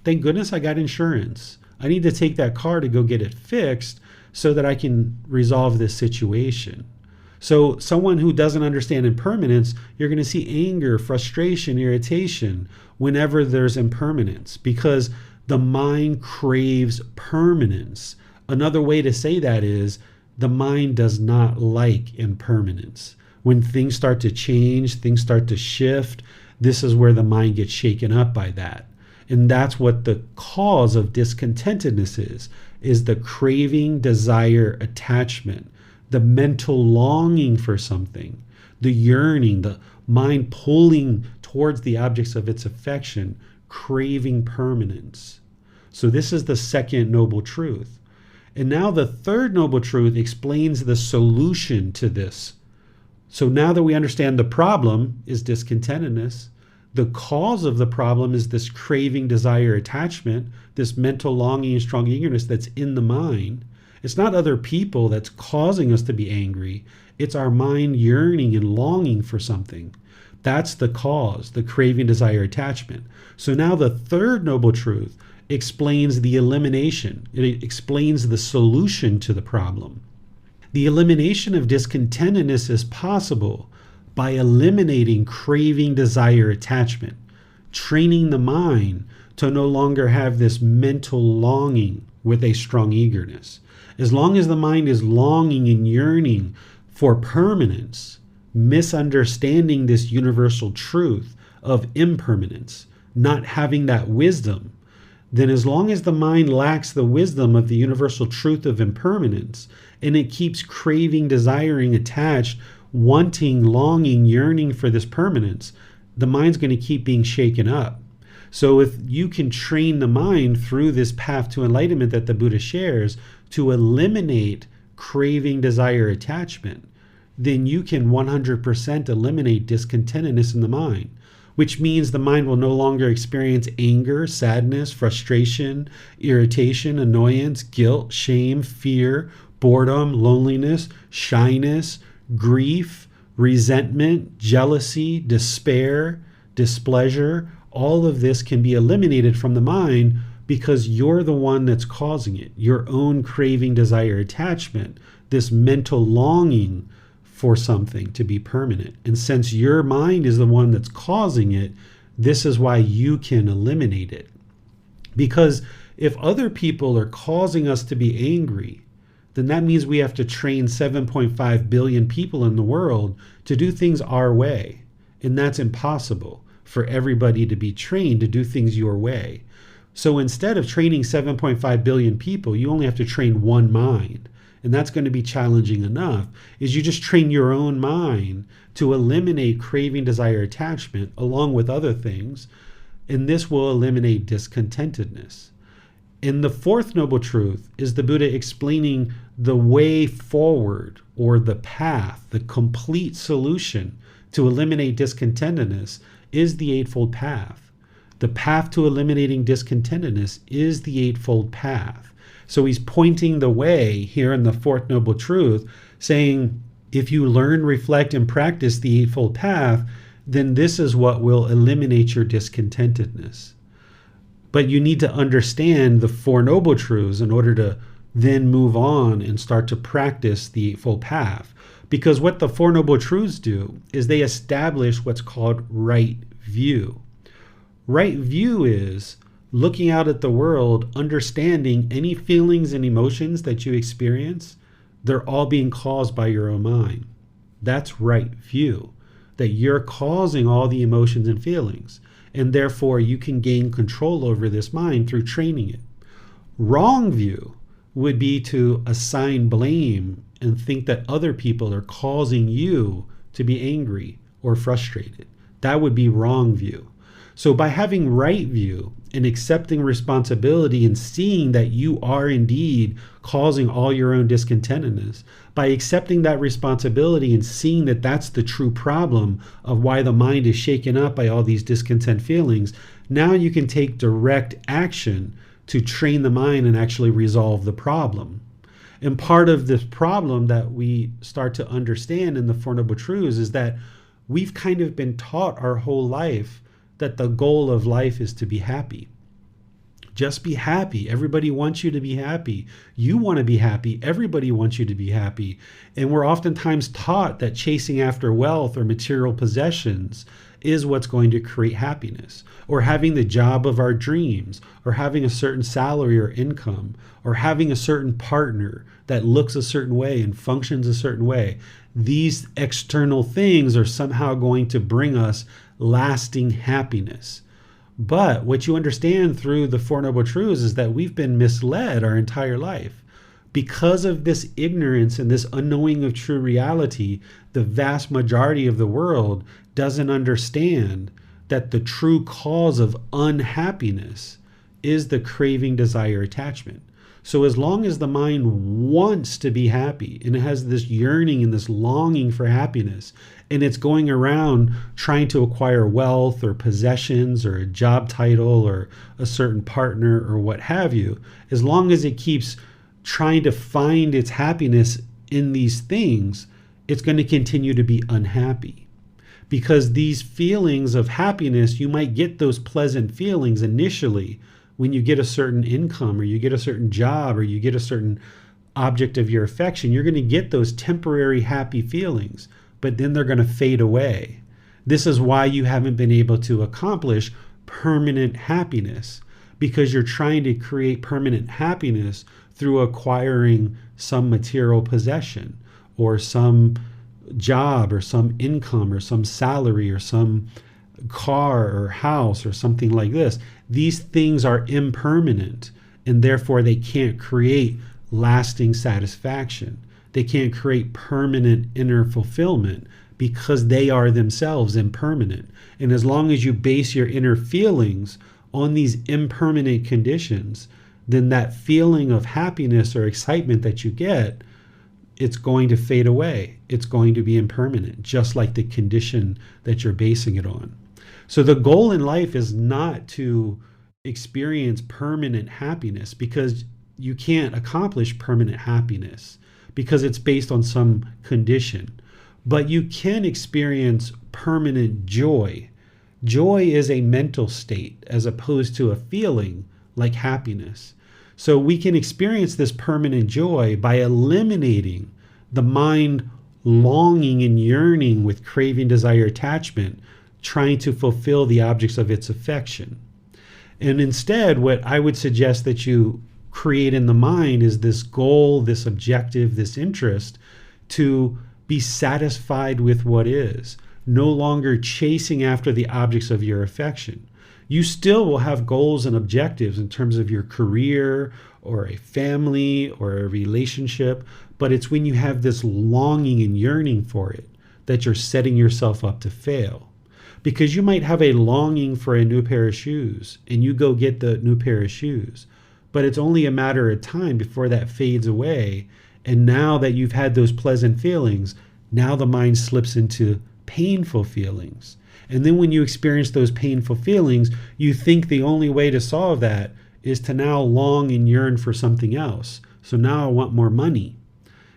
thank goodness I got insurance. I need to take that car to go get it fixed so that I can resolve this situation. So someone who doesn't understand impermanence, you're going to see anger, frustration, irritation whenever there's impermanence because the mind craves permanence. Another way to say that is the mind does not like impermanence. When things start to change, things start to shift, this is where the mind gets shaken up by that. And that's what the cause of discontentedness is the craving, desire, attachment, the mental longing for something, the yearning, the mind pulling towards the objects of its affection, craving permanence. So this is the second noble truth. And now the third noble truth explains the solution to this. So now that we understand the problem is discontentedness, the cause of the problem is this craving, desire, attachment, this mental longing and strong eagerness that's in the mind. It's not other people that's causing us to be angry. It's our mind yearning and longing for something. That's the cause, the craving, desire, attachment. So now the third noble truth explains the elimination. It explains the solution to the problem. The elimination of discontentedness is possible by eliminating craving, desire, attachment, training the mind to no longer have this mental longing with a strong eagerness. As long as the mind is longing and yearning for permanence, misunderstanding this universal truth of impermanence, not having that wisdom, then as long as the mind lacks the wisdom of the universal truth of impermanence, and it keeps craving, desiring, attached, wanting, longing, yearning for this permanence, the mind's going to keep being shaken up. So if you can train the mind through this path to enlightenment that the Buddha shares to eliminate craving, desire, attachment, then you can 100% eliminate discontentedness in the mind, which means the mind will no longer experience anger, sadness, frustration, irritation, annoyance, guilt, shame, fear, boredom, loneliness, shyness, grief, resentment, jealousy, despair, displeasure. All of this can be eliminated from the mind because you're the one that's causing it. Your own craving, desire, attachment, this mental longing for something to be permanent. And since your mind is the one that's causing it, this is why you can eliminate it. Because if other people are causing us to be angry, then that means we have to train 7.5 billion people in the world to do things our way. And that's impossible for everybody to be trained to do things your way. So instead of training 7.5 billion people, you only have to train one mind. And that's going to be challenging enough, is you just train your own mind to eliminate craving, desire, attachment, along with other things. And this will eliminate discontentedness. And the fourth noble truth is the Buddha explaining the way forward, or the path, the complete solution to eliminate discontentedness is the Eightfold Path. The path to eliminating discontentedness is the Eightfold Path. So he's pointing the way here in the fourth noble truth, saying, if you learn, reflect, and practice the Eightfold Path, then this is what will eliminate your discontentedness. But you need to understand the Four Noble Truths in order to then move on and start to practice the Eightfold Path. Because what the Four Noble Truths do is they establish what's called right view. Right view is looking out at the world, understanding any feelings and emotions that you experience, they're all being caused by your own mind. That's right view, that you're causing all the emotions and feelings, and therefore you can gain control over this mind through training it. Wrong view would be to assign blame and think that other people are causing you to be angry or frustrated. That would be wrong view. So by having right view and accepting responsibility and seeing that you are indeed causing all your own discontentedness, by accepting that responsibility and seeing that that's the true problem of why the mind is shaken up by all these discontent feelings, now you can take direct action to train the mind and actually resolve the problem. And part of this problem that we start to understand in the Four Noble Truths is that we've kind of been taught our whole life that the goal of life is to be happy. Just be happy. Everybody wants you to be happy. You want to be happy. Everybody wants you to be happy. And we're oftentimes taught that chasing after wealth or material possessions is what's going to create happiness, or having the job of our dreams, or having a certain salary or income, or having a certain partner that looks a certain way and functions a certain way. These external things are somehow going to bring us lasting happiness. But what you understand through the Four Noble Truths is that we've been misled our entire life. Because of this ignorance and this unknowing of true reality, the vast majority of the world doesn't understand that the true cause of unhappiness is the craving, desire, attachment. So as long as the mind wants to be happy and it has this yearning and this longing for happiness, and it's going around trying to acquire wealth or possessions or a job title or a certain partner or what have you, as long as it keeps trying to find its happiness in these things, it's going to continue to be unhappy. Because these feelings of happiness, you might get those pleasant feelings initially when you get a certain income or you get a certain job or you get a certain object of your affection. You're going to get those temporary happy feelings, but then they're going to fade away. This is why you haven't been able to accomplish permanent happiness, because you're trying to create permanent happiness through acquiring some material possession or some job or some income or some salary or some car or house or something like this. These things are impermanent, and therefore they can't create lasting satisfaction. They can't create permanent inner fulfillment because they are themselves impermanent. And as long as you base your inner feelings on these impermanent conditions, then that feeling of happiness or excitement that you get, it's going to fade away. It's going to be impermanent, just like the condition that you're basing it on. So the goal in life is not to experience permanent happiness, because you can't accomplish permanent happiness because it's based on some condition. But you can experience permanent joy. Joy is a mental state as opposed to a feeling like happiness. So we can experience this permanent joy by eliminating the mind longing and yearning with craving, desire, attachment, trying to fulfill the objects of its affection. And instead, what I would suggest that you create in the mind is this goal, this objective, this interest to be satisfied with what is, no longer chasing after the objects of your affection. You still will have goals and objectives in terms of your career or a family or a relationship, but it's when you have this longing and yearning for it that you're setting yourself up to fail. Because you might have a longing for a new pair of shoes and you go get the new pair of shoes, but it's only a matter of time before that fades away. And now that you've had those pleasant feelings, now the mind slips into painful feelings. And then when you experience those painful feelings, you think the only way to solve that is to now long and yearn for something else. So now I want more money.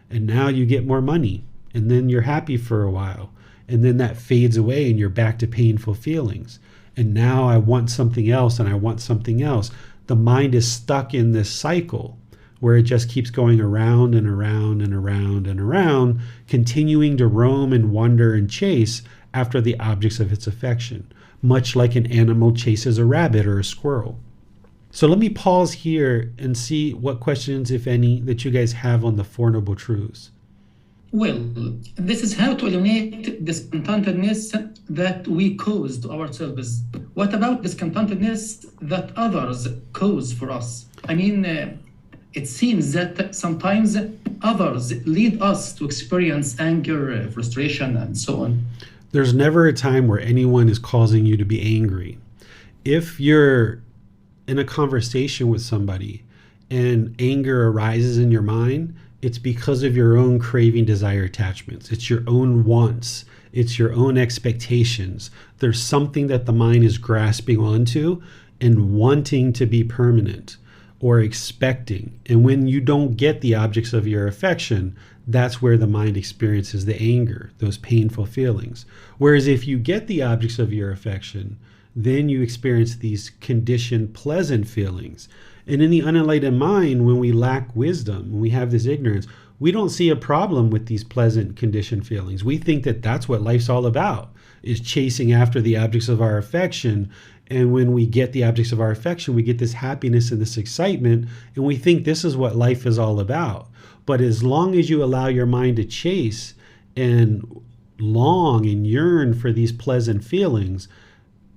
And now you get more money. And then you're happy for a while. And then that fades away and you're back to painful feelings. And now I want something else and I want something else. The mind is stuck in this cycle where it just keeps going around and around and around and around, continuing to roam and wander and chase after the objects of its affection, much like an animal chases a rabbit or a squirrel. So let me pause here and see what questions, if any, that you guys have on the Four Noble Truths. Well, this is how to eliminate discontentedness that we cause to ourselves. What about discontentedness that others cause for us? I mean, it seems that sometimes others lead us to experience anger, frustration, and so on. There's never a time where anyone is causing you to be angry. If you're in a conversation with somebody and anger arises in your mind, it's because of your own craving, desire, attachments. It's your own wants. It's your own expectations. There's something that the mind is grasping onto and wanting to be permanent or expecting. And when you don't get the objects of your affection, that's where the mind experiences the anger, those painful feelings. Whereas if you get the objects of your affection, then you experience these conditioned pleasant feelings. And in the unenlightened mind, when we lack wisdom, when we have this ignorance, we don't see a problem with these pleasant conditioned feelings. We think that that's what life's all about, is chasing after the objects of our affection. And when we get the objects of our affection, we get this happiness and this excitement, and we think this is what life is all about. But as long as you allow your mind to chase and long and yearn for these pleasant feelings,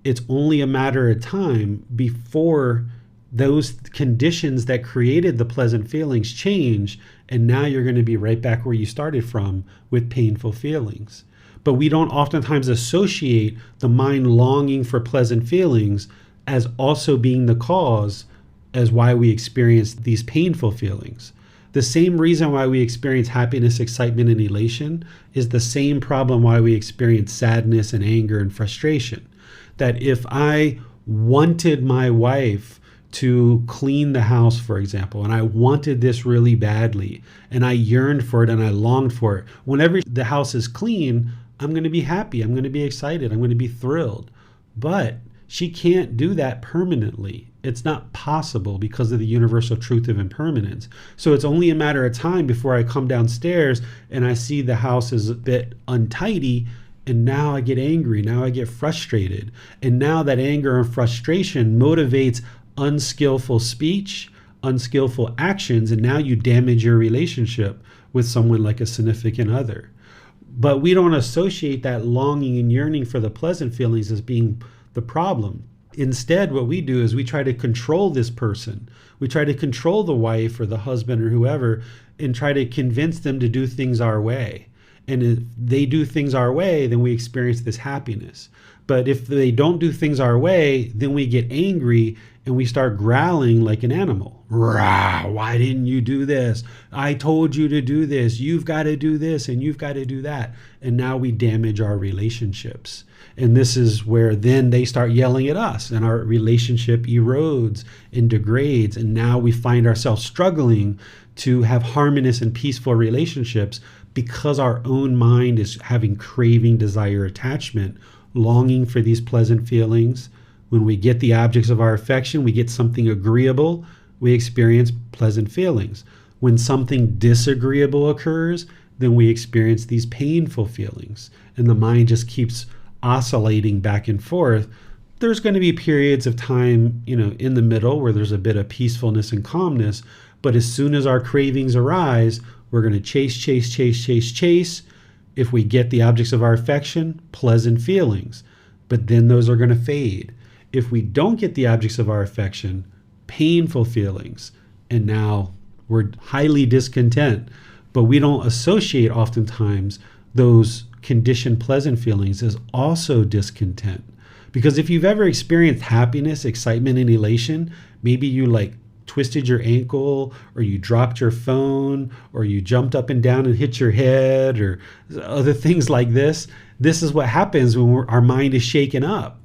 it's only a matter of time before those conditions that created the pleasant feelings change, and now you're going to be right back where you started from with painful feelings. But we don't oftentimes associate the mind longing for pleasant feelings as also being the cause as why we experience these painful feelings. The same reason why we experience happiness, excitement, and elation is the same problem why we experience sadness and anger and frustration. That if I wanted my wife to clean the house, for example, and I wanted this really badly, and I yearned for it and I longed for it, whenever the house is clean, I'm going to be happy, I'm going to be excited, I'm going to be thrilled. But she can't do that permanently. It's not possible because of the universal truth of impermanence. So it's only a matter of time before I come downstairs and I see the house is a bit untidy, and now I get angry, now I get frustrated. And now that anger and frustration motivates unskillful speech, unskillful actions, and now you damage your relationship with someone like a significant other. But we don't associate that longing and yearning for the pleasant feelings as being the problem. Instead, what we do is we try to control this person. We try to control the wife or the husband or whoever and try to convince them to do things our way. And if they do things our way, then we experience this happiness. But if they don't do things our way, then we get angry and we start growling like an animal. Rah, why didn't you do this? I told you to do this. You've got to do this and you've got to do that. And now we damage our relationships. And this is where then they start yelling at us and our relationship erodes and degrades. And now we find ourselves struggling to have harmonious and peaceful relationships because our own mind is having craving, desire, attachment, longing for these pleasant feelings. When we get the objects of our affection, we get something agreeable, we experience pleasant feelings. When something disagreeable occurs, then we experience these painful feelings. And the mind just keeps oscillating back and forth. There's going to be periods of time, in the middle where there's a bit of peacefulness and calmness. But as soon as our cravings arise, we're going to chase. If we get the objects of our affection, pleasant feelings. But then those are going to fade. If we don't get the objects of our affection, painful feelings. And now we're highly discontent. But we don't associate oftentimes those conditioned pleasant feelings as also discontent. Because if you've ever experienced happiness, excitement, and elation, maybe you twisted your ankle, or you dropped your phone, or you jumped up and down and hit your head, or other things like this. This is what happens when our mind is shaken up.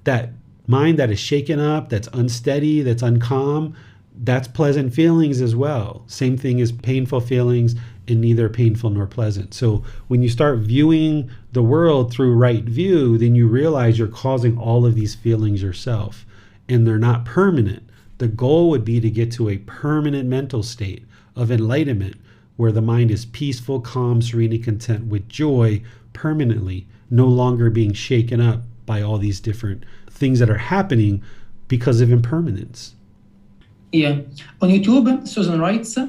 That mind that is shaken up, that's unsteady, that's uncalm, that's pleasant feelings as well. Same thing as painful feelings, and neither painful nor pleasant. So when you start viewing the world through right view, then you realize you're causing all of these feelings yourself, and they're not permanent. The goal would be to get to a permanent mental state of enlightenment where the mind is peaceful, calm, serene, and content with joy permanently, no longer being shaken up by all these different things that are happening because of impermanence. Yeah. On YouTube, Susan writes,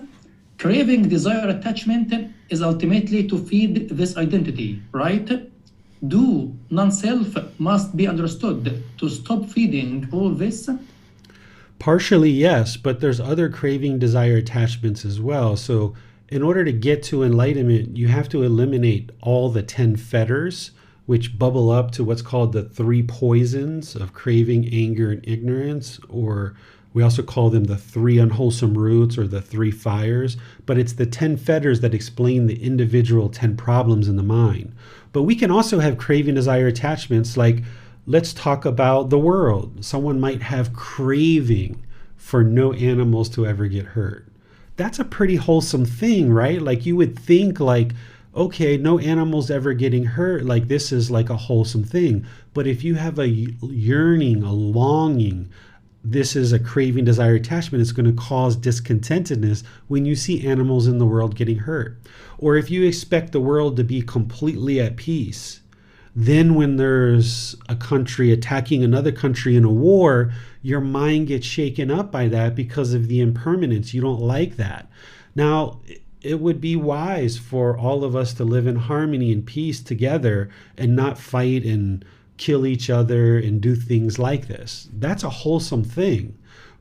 craving desire attachment is ultimately to feed this identity, right? Do non-self must be understood to stop feeding all this? Partially, yes, but there's other craving desire attachments as well. So, in order to get to enlightenment, you have to eliminate all the 10 fetters, which bubble up to what's called the three poisons of craving, anger, and ignorance, or we also call them the three unwholesome roots or the three fires. But it's the 10 fetters that explain the individual 10 problems in the mind. But we can also have craving desire attachments like, let's talk about the world. Someone might have craving for no animals to ever get hurt. That's a pretty wholesome thing, right? Like you would think like, okay, no animals ever getting hurt, like this is like a wholesome thing. But if you have a yearning, a longing, this is a craving, desire, attachment, it's going to cause discontentedness when you see animals in the world getting hurt. Or if you expect the world to be completely at peace, then when there's a country attacking another country in a war, your mind gets shaken up by that because of the impermanence. You don't like that. Now, it would be wise for all of us to live in harmony and peace together and not fight and kill each other and do things like this. That's a wholesome thing.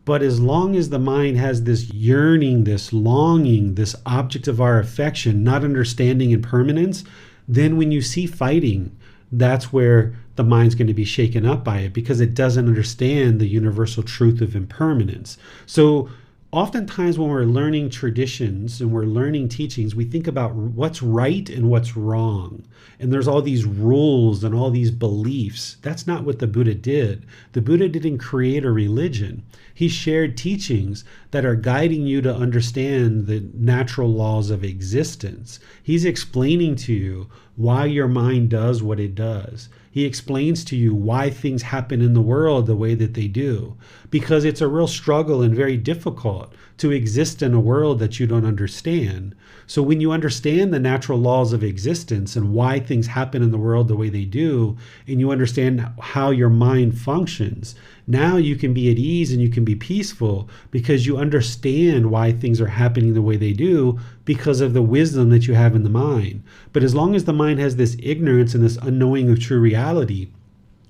But as long as the mind has this yearning, this longing, this object of our affection, not understanding impermanence, then when you see fighting, that's where the mind's going to be shaken up by it because it doesn't understand the universal truth of impermanence. So oftentimes when we're learning traditions and we're learning teachings, we think about what's right and what's wrong. And there's all these rules and all these beliefs. That's not what the Buddha did. The Buddha didn't create a religion. He shared teachings that are guiding you to understand the natural laws of existence. He's explaining to you why your mind does what it does. He explains to you why things happen in the world the way that they do, because it's a real struggle and very difficult to exist in a world that you don't understand. So when you understand the natural laws of existence and why things happen in the world the way they do, and you understand how your mind functions, now you can be at ease and you can be peaceful because you understand why things are happening the way they do because of the wisdom that you have in the mind. But as long as the mind has this ignorance and this unknowing of true reality,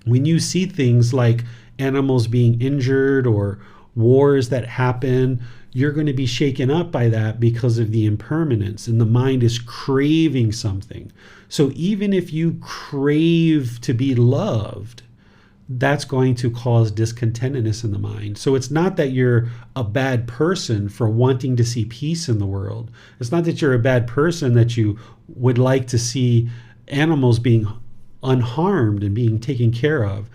when you see things like animals being injured or wars that happen, you're going to be shaken up by that because of the impermanence, and the mind is craving something. So even if you crave to be loved, that's going to cause discontentedness in the mind. So it's not that you're a bad person for wanting to see peace in the world. It's not that you're a bad person that you would like to see animals being unharmed and being taken care of.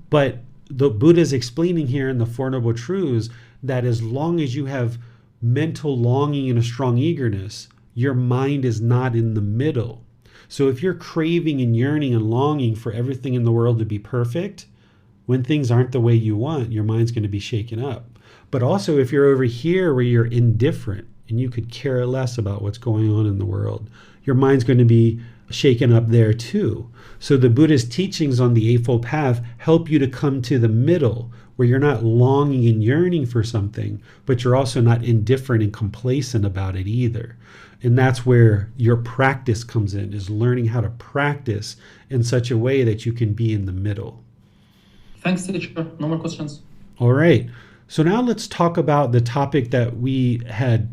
But the Buddha is explaining here in the Four Noble Truths that as long as you have mental longing and a strong eagerness, your mind is not in the middle. So if you're craving and yearning and longing for everything in the world to be perfect, when things aren't the way you want, your mind's going to be shaken up. But also if you're over here where you're indifferent and you could care less about what's going on in the world, your mind's going to be shaken up there too. So the Buddha's teachings on the Eightfold Path help you to come to the middle where you're not longing and yearning for something, but you're also not indifferent and complacent about it either. And that's where your practice comes in, is learning how to practice in such a way that you can be in the middle. Thanks, teacher. No more questions. All right. So now let's talk about the topic that we had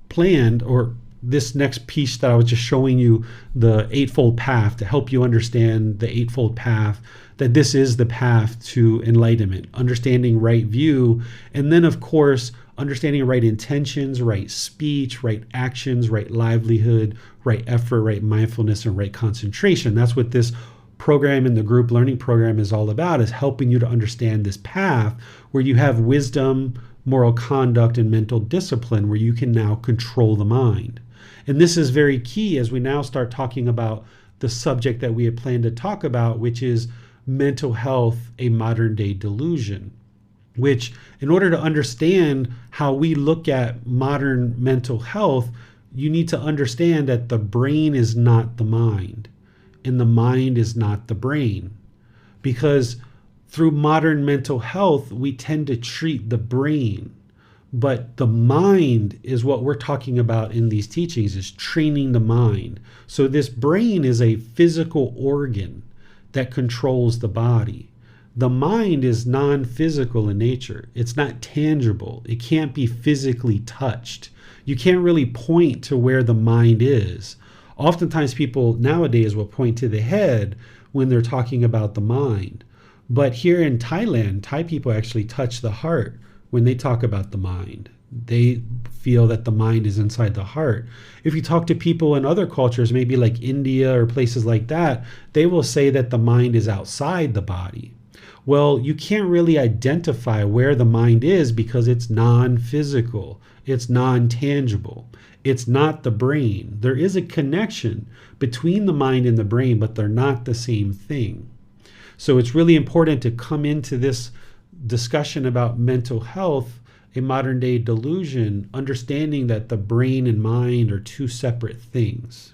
planned, or this next piece that I was just showing you, the Eightfold Path, to help you understand the Eightfold Path, that this is the path to enlightenment, understanding right view, and then of course, understanding right intentions, right speech, right actions, right livelihood, right effort, right mindfulness, and right concentration. That's what this program in the group learning program is all about, is helping you to understand this path where you have wisdom, moral conduct, and mental discipline, where you can now control the mind. And this is very key as we now start talking about the subject that we had planned to talk about, which is mental health, a modern day delusion. Which, in order to understand how we look at modern mental health, you need to understand that the brain is not the mind, and the mind is not the brain. Because through modern mental health, we tend to treat the brain, But the mind is what we're talking about in these teachings, is training the mind. So this brain is a physical organ that controls the body. The mind is non-physical in nature. It's not tangible. It can't be physically touched. You can't really point to where the mind is. Oftentimes people nowadays will point to the head when they're talking about the mind. But here in Thailand, Thai people actually touch the heart when they talk about the mind. They feel that the mind is inside the heart. If you talk to people in other cultures, maybe like India or places like that, they will say that the mind is outside the body. Well, you can't really identify where the mind is because it's non-physical, it's non-tangible. It's not the brain. There is a connection between the mind and the brain, but they're not the same thing. So it's really important to come into this discussion about mental health, a modern day delusion, understanding that the brain and mind are two separate things.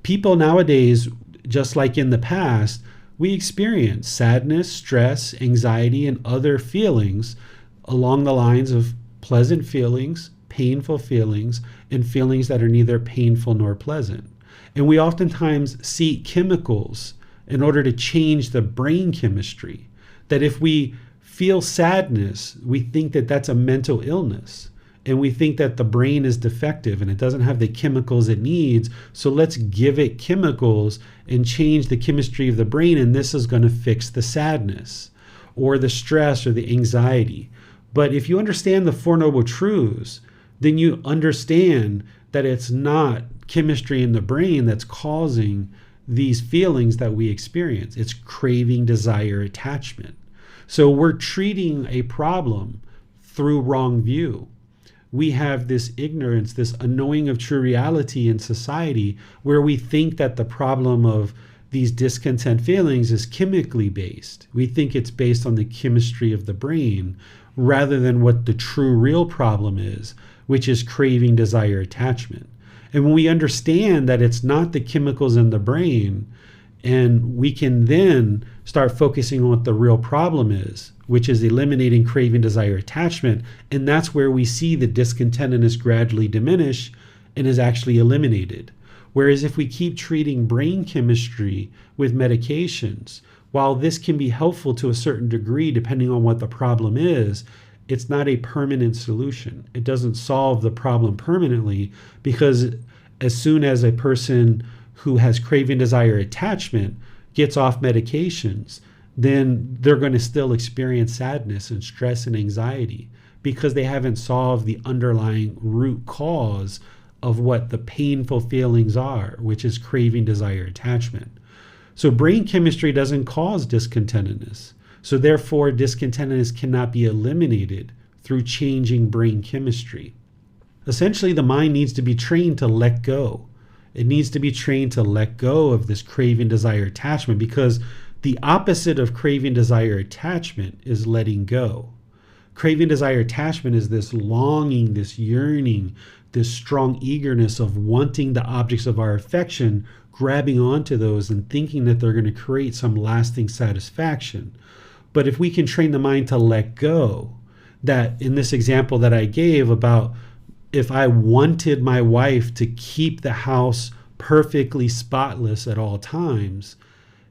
People nowadays, just like in the past, we experience sadness, stress, anxiety, and other feelings along the lines of pleasant feelings, painful feelings, and feelings that are neither painful nor pleasant. And we oftentimes seek chemicals in order to change the brain chemistry. That if we feel sadness, we think that that's a mental illness. And we think that the brain is defective and it doesn't have the chemicals it needs. So let's give it chemicals and change the chemistry of the brain, and this is going to fix the sadness or the stress or the anxiety. But if you understand the Four Noble Truths, then you understand that it's not chemistry in the brain that's causing these feelings that we experience. It's craving, desire, attachment. So we're treating a problem through wrong view. We have this ignorance, this unknowing of true reality in society, where we think that the problem of these discontent feelings is chemically based. We think it's based on the chemistry of the brain rather than what the true real problem is, which is craving, desire, attachment. And when we understand that it's not the chemicals in the brain, and we can then start focusing on what the real problem is, which is eliminating craving, desire, attachment. And that's where we see the discontentedness gradually diminish and is actually eliminated. Whereas if we keep treating brain chemistry with medications, while this can be helpful to a certain degree depending on what the problem is, it's not a permanent solution. It doesn't solve the problem permanently, because as soon as a person who has craving, desire, attachment gets off medications, then they're going to still experience sadness and stress and anxiety because they haven't solved the underlying root cause of what the painful feelings are, which is craving, desire, attachment. So brain chemistry doesn't cause discontentedness. So therefore, discontentedness cannot be eliminated through changing brain chemistry. Essentially, the mind needs to be trained to let go. It needs to be trained to let go of this craving, desire, attachment, because the opposite of craving, desire, attachment is letting go. Craving, desire, attachment is this longing, this yearning, this strong eagerness of wanting the objects of our affection, grabbing onto those and thinking that they're going to create some lasting satisfaction. But if we can train the mind to let go, that in this example that I gave about if I wanted my wife to keep the house perfectly spotless at all times,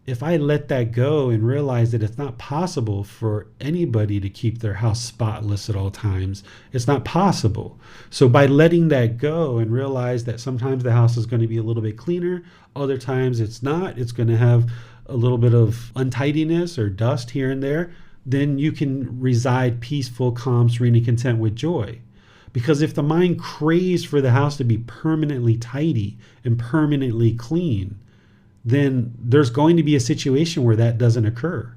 if I let that go and realize that it's not possible for anybody to keep their house spotless at all times, it's not possible. So by letting that go and realize that sometimes the house is going to be a little bit cleaner, other times it's not, it's going to have a little bit of untidiness or dust here and there, then you can reside peaceful, calm, serene, and content with joy. Because if the mind craves for the house to be permanently tidy and permanently clean, then there's going to be a situation where that doesn't occur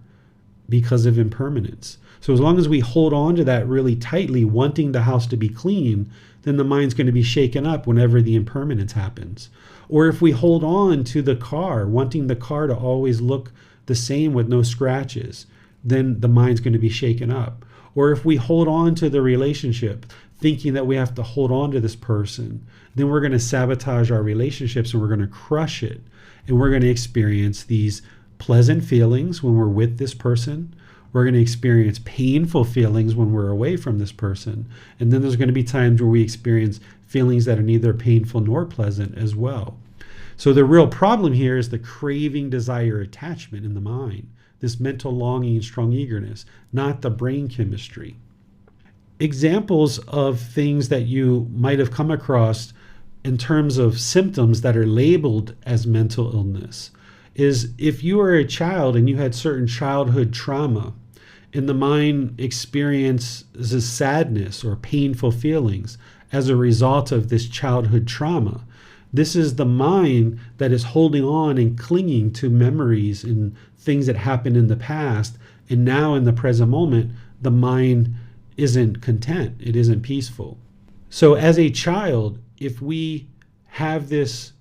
because of impermanence. So as long as we hold on to that really tightly, wanting the house to be clean, then the mind's going to be shaken up whenever the impermanence happens. Or if we hold on to the car, wanting the car to always look the same with no scratches, then the mind's going to be shaken up. Or if we hold on to the relationship, thinking that we have to hold on to this person, then we're going to sabotage our relationships and we're going to crush it. And we're going to experience these pleasant feelings when we're with this person. We're going to experience painful feelings when we're away from this person. And then there's going to be times where we experience feelings that are neither painful nor pleasant as well. So the real problem here is the craving, desire, attachment in the mind, this mental longing and strong eagerness, not the brain chemistry. Examples of things that you might have come across in terms of symptoms that are labeled as mental illness is if you are a child and you had certain childhood trauma and the mind experiences sadness or painful feelings as a result of this childhood trauma. This is the mind that is holding on and clinging to memories and things that happened in the past. And now in the present moment, the mind isn't content. It isn't peaceful. So as a child, if we have this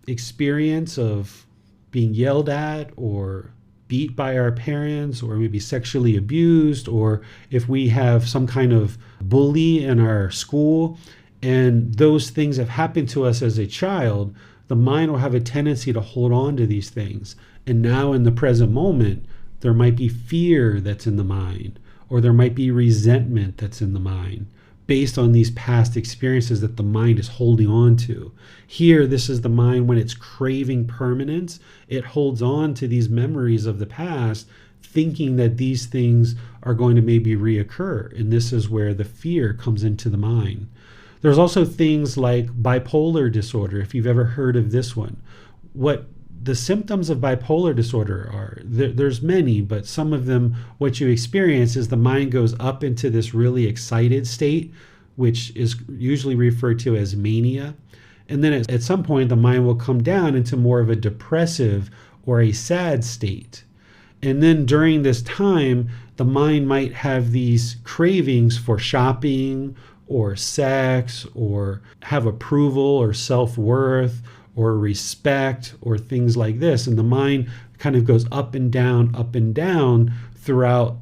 experience of being yelled at or beat by our parents or maybe sexually abused, or if we have some kind of bully in our school and those things have happened to us as a child, the mind will have a tendency to hold on to these things. And now in the present moment, there might be fear that's in the mind, or there might be resentment that's in the mind based on these past experiences that the mind is holding on to. Here, this is the mind when it's craving permanence. It holds on to these memories of the past, thinking that these things are going to maybe reoccur. And this is where the fear comes into the mind. There's also things like bipolar disorder, if you've ever heard of this one. What the symptoms of bipolar disorder are, there's many, but some of them, what you experience is the mind goes up into this really excited state, which is usually referred to as mania. And then at some point, the mind will come down into more of a depressive or a sad state. And then during this time, the mind might have these cravings for shopping or sex or have approval or self-worth or respect or things like this. And the mind kind of goes up and down throughout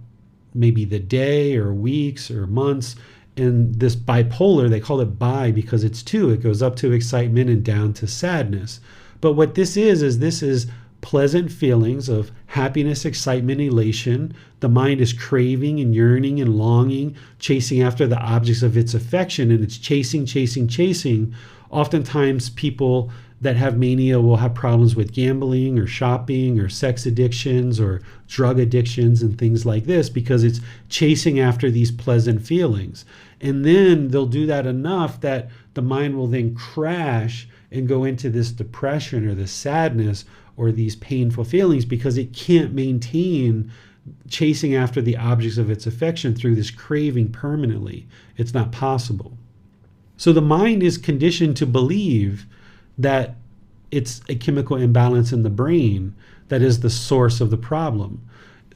maybe the day or weeks or months. And this bipolar, they call it bi because it's two. It goes up to excitement and down to sadness. But what this is pleasant feelings of happiness, excitement, elation. The mind is craving and yearning and longing, chasing after the objects of its affection, and it's chasing. Oftentimes people that have mania will have problems with gambling or shopping or sex addictions or drug addictions and things like this because it's chasing after these pleasant feelings. And then they'll do that enough that the mind will then crash and go into this depression or this sadness or these painful feelings because it can't maintain chasing after the objects of its affection through this craving permanently. It's not possible. So the mind is conditioned to believe that it's a chemical imbalance in the brain that is the source of the problem.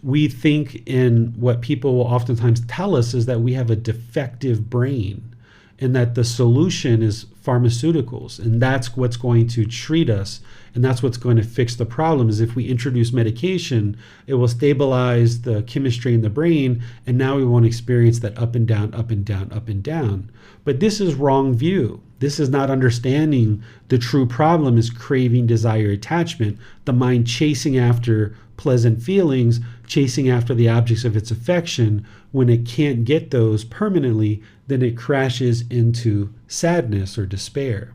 We think in what people will oftentimes tell us is that we have a defective brain and that the solution is pharmaceuticals, and that's what's going to treat us, and that's what's going to fix the problem. Is if we introduce medication, it will stabilize the chemistry in the brain, and now we won't experience that up and down. But this is wrong view. This is not understanding the true problem is craving, desire, attachment, the mind chasing after pleasant feelings, chasing after the objects of its affection. When it can't get those permanently, then it crashes into sadness or despair.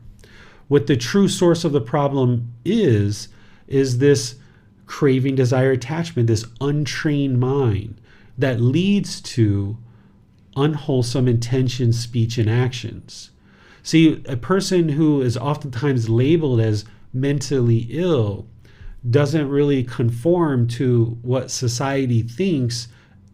What the true source of the problem is this craving, desire, attachment, this untrained mind that leads to unwholesome intentions, speech, and actions. See, a person who is oftentimes labeled as mentally ill doesn't really conform to what society thinks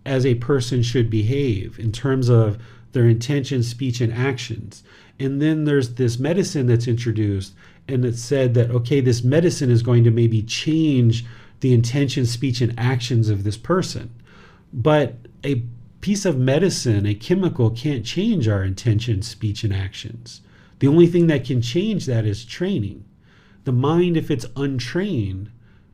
as a person should behave in terms of their intentions, speech, and actions. And then there's this medicine that's introduced, and it's said that, okay, this medicine is going to maybe change the intention, speech, and actions of this person. But a piece of medicine, a chemical, can't change our intention, speech, and actions. The only thing that can change that is training. The mind, if it's untrained,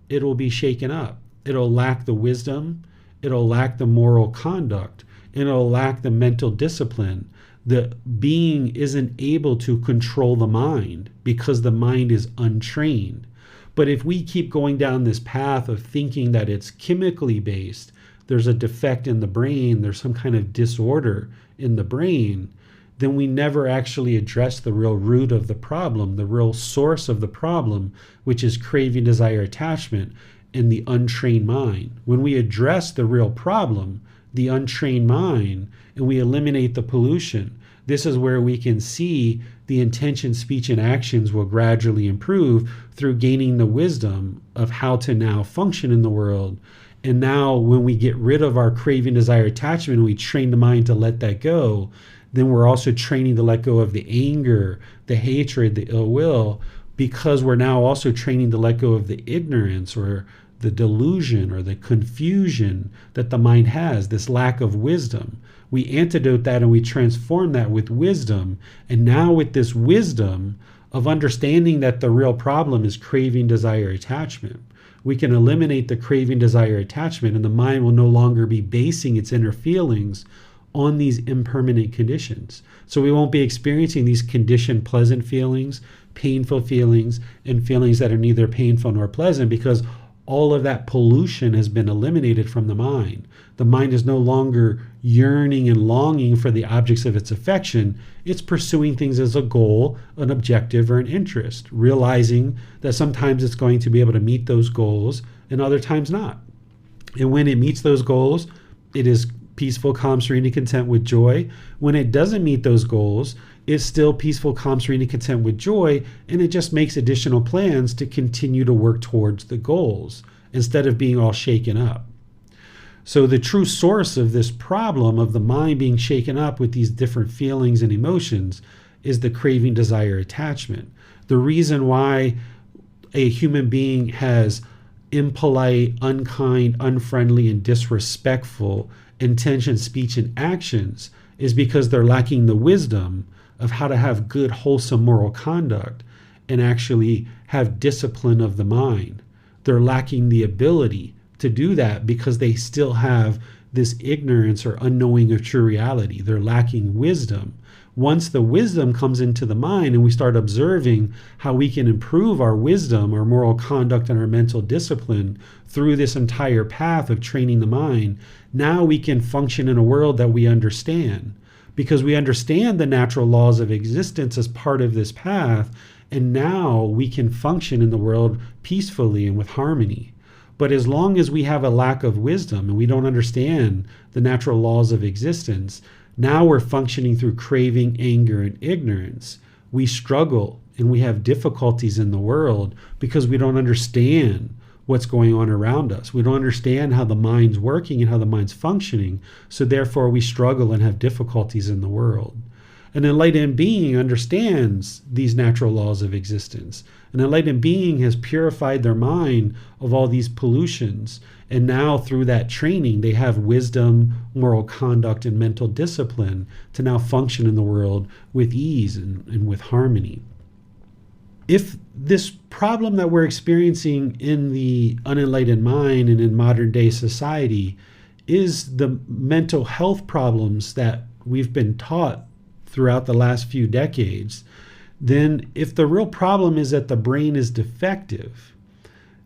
it'll be shaken up. It'll lack the wisdom, it'll lack the moral conduct, and it'll lack the mental discipline. The being isn't able to control the mind because the mind is untrained. But if we keep going down this path of thinking that it's chemically based, there's a defect in the brain, there's some kind of disorder in the brain, then we never actually address the real root of the problem, the real source of the problem, which is craving, desire, attachment in the untrained mind. When we address the real problem, the untrained mind, and we eliminate the pollution, this is where we can see the intention, speech, and actions will gradually improve through gaining the wisdom of how to now function in the world. And now when we get rid of our craving, desire, attachment, and we train the mind to let that go, then we're also training to let go of the anger, the hatred, the ill will, because we're now also training to let go of the ignorance or the delusion or the confusion that the mind has, this lack of wisdom. We antidote that and we transform that with wisdom. And now with this wisdom of understanding that the real problem is craving, desire, attachment, we can eliminate the craving, desire, attachment, and the mind will no longer be basing its inner feelings on these impermanent conditions. So we won't be experiencing these conditioned pleasant feelings, painful feelings, and feelings that are neither painful nor pleasant, because all of that pollution has been eliminated from the mind. The mind is no longer yearning and longing for the objects of its affection. It's pursuing things as a goal, an objective, or an interest, realizing that sometimes it's going to be able to meet those goals and other times not. And when it meets those goals, it is peaceful, calm, serene, and content with joy. When it doesn't meet those goals, it's still peaceful, calm, serene, and content with joy, and it just makes additional plans to continue to work towards the goals instead of being all shaken up. So the true source of this problem of the mind being shaken up with these different feelings and emotions is the craving, desire, attachment. The reason why a human being has impolite, unkind, unfriendly, and disrespectful intention, speech, and actions is because they're lacking the wisdom of how to have good, wholesome moral conduct and actually have discipline of the mind. They're lacking the ability to do that because they still have this ignorance or unknowing of true reality. They're lacking wisdom. Once the wisdom comes into the mind and we start observing how we can improve our wisdom, our moral conduct, and our mental discipline through this entire path of training the mind, now we can function in a world that we understand, because we understand the natural laws of existence as part of this path, and now we can function in the world peacefully and with harmony. But as long as we have a lack of wisdom and we don't understand the natural laws of existence, now we're functioning through craving, anger, and ignorance. We struggle and we have difficulties in the world because we don't understand what's going on around us. We don't understand how the mind's working and how the mind's functioning. So therefore we struggle and have difficulties in the world. An enlightened being understands these natural laws of existence. An enlightened being has purified their mind of all these pollutions. And now through that training, they have wisdom, moral conduct, and mental discipline to now function in the world with ease and with harmony. If this problem that we're experiencing in the unenlightened mind and in modern day society is the mental health problems that we've been taught throughout the last few decades, then if the real problem is that the brain is defective,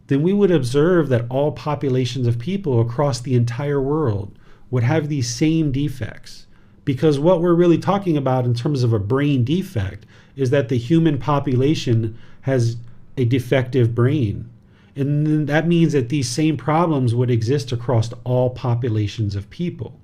then we would observe that all populations of people across the entire world would have these same defects. Because what we're really talking about in terms of a brain defect is that the human population has a defective brain. And that means that these same problems would exist across all populations of people,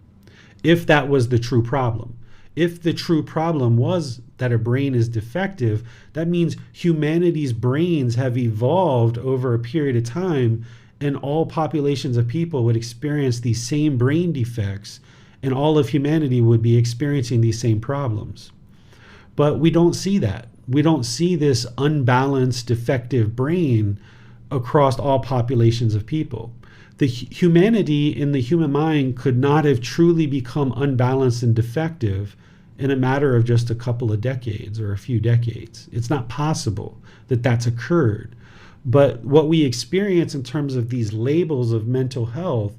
if that was the true problem. If the true problem was that a brain is defective, that means humanity's brains have evolved over a period of time, and all populations of people would experience these same brain defects, and all of humanity would be experiencing these same problems. But we don't see that. We don't see this unbalanced, defective brain across all populations of people. The humanity in the human mind could not have truly become unbalanced and defective in a matter of just a couple of decades or a few decades. It's not possible that that's occurred. But what we experience in terms of these labels of mental health,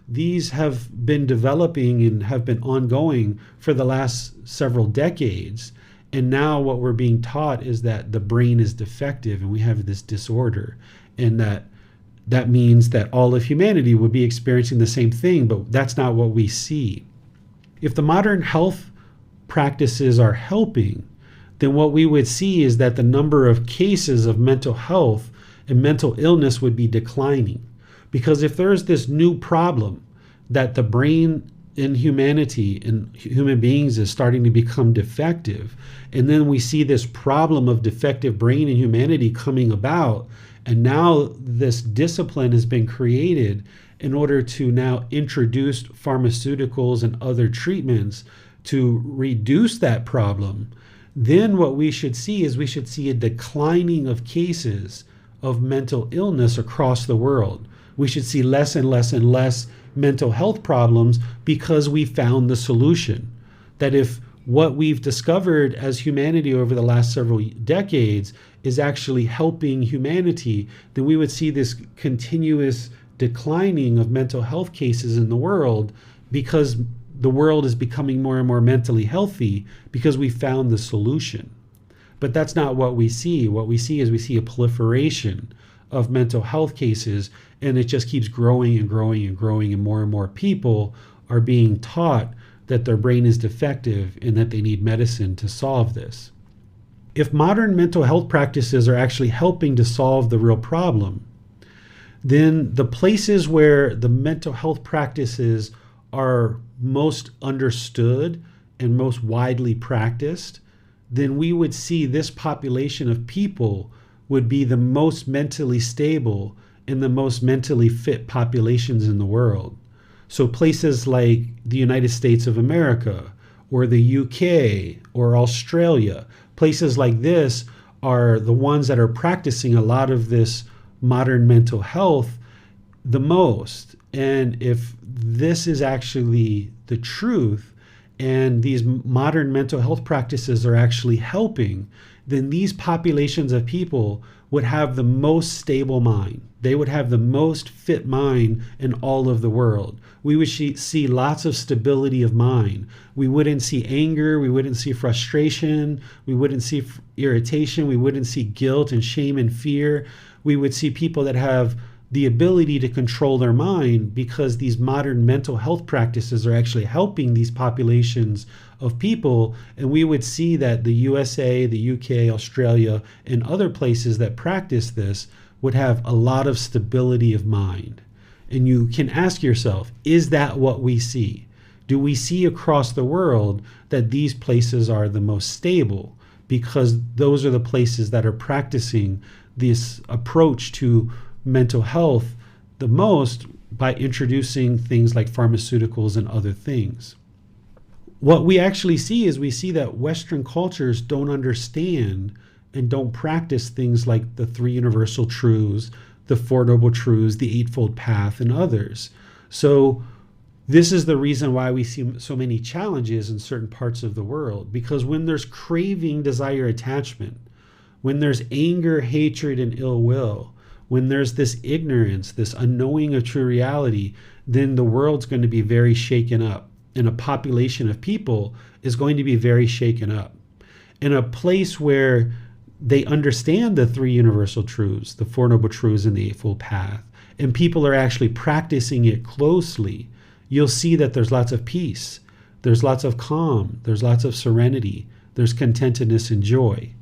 these have been developing and have been ongoing for the last several decades. And now what we're being taught is that the brain is defective and we have this disorder. and that means that all of humanity would be experiencing the same thing, but that's not what we see. If the modern health practices are helping, then what we would see is that the number of cases of mental health and mental illness would be declining. Because if there's this new problem that the brain in humanity and human beings is starting to become defective, and then we see this problem of defective brain in humanity coming about, and now this discipline has been created in order to now introduce pharmaceuticals and other treatments to reduce that problem, then what we should see is we should see a declining of cases of mental illness across the world. We should see less and less and less mental health problems because we found the solution. That if what we've discovered as humanity over the last several decades is actually helping humanity, then we would see this continuous declining of mental health cases in the world because the world is becoming more and more mentally healthy because we found the solution. But that's not what we see. What we see is we see a proliferation of mental health cases, and it just keeps growing and growing and growing, and more people are being taught that their brain is defective and that they need medicine to solve this. If modern mental health practices are actually helping to solve the real problem, then the places where the mental health practices are most understood and most widely practiced, then we would see this population of people would be the most mentally stable and the most mentally fit populations in the world. So places like the United States of America or the UK or Australia, places like this are the ones that are practicing a lot of this modern mental health the most. And if this is actually the truth and these modern mental health practices are actually helping, then these populations of people would have the most stable mind. They would have the most fit mind in all of the world. We would see lots of stability of mind. We wouldn't see anger. We wouldn't see frustration. We wouldn't see irritation. We wouldn't see guilt and shame and fear. We would see people that have the ability to control their mind because these modern mental health practices are actually helping these populations of people. And we would see that the USA, the UK, Australia, and other places that practice this would have a lot of stability of mind. And you can ask yourself, is that what we see? Do we see across the world that these places are the most stable because those are the places that are practicing this approach to mental health the most by introducing things like pharmaceuticals and other things? What we actually see is we see that Western cultures don't understand and don't practice things like the three universal truths, the Four Noble Truths, the Eightfold Path, and others. So this is the reason why we see so many challenges in certain parts of the world, because when there's craving, desire, attachment, when there's anger, hatred, and ill will, when there's this ignorance, this unknowing of true reality, then the world's going to be very shaken up. And a population of people is going to be very shaken up. In a place where they understand the three universal truths, the Four Noble Truths, and the Eightfold Path, and people are actually practicing it closely, you'll see that there's lots of peace, there's lots of calm, there's lots of serenity, there's contentedness and joy.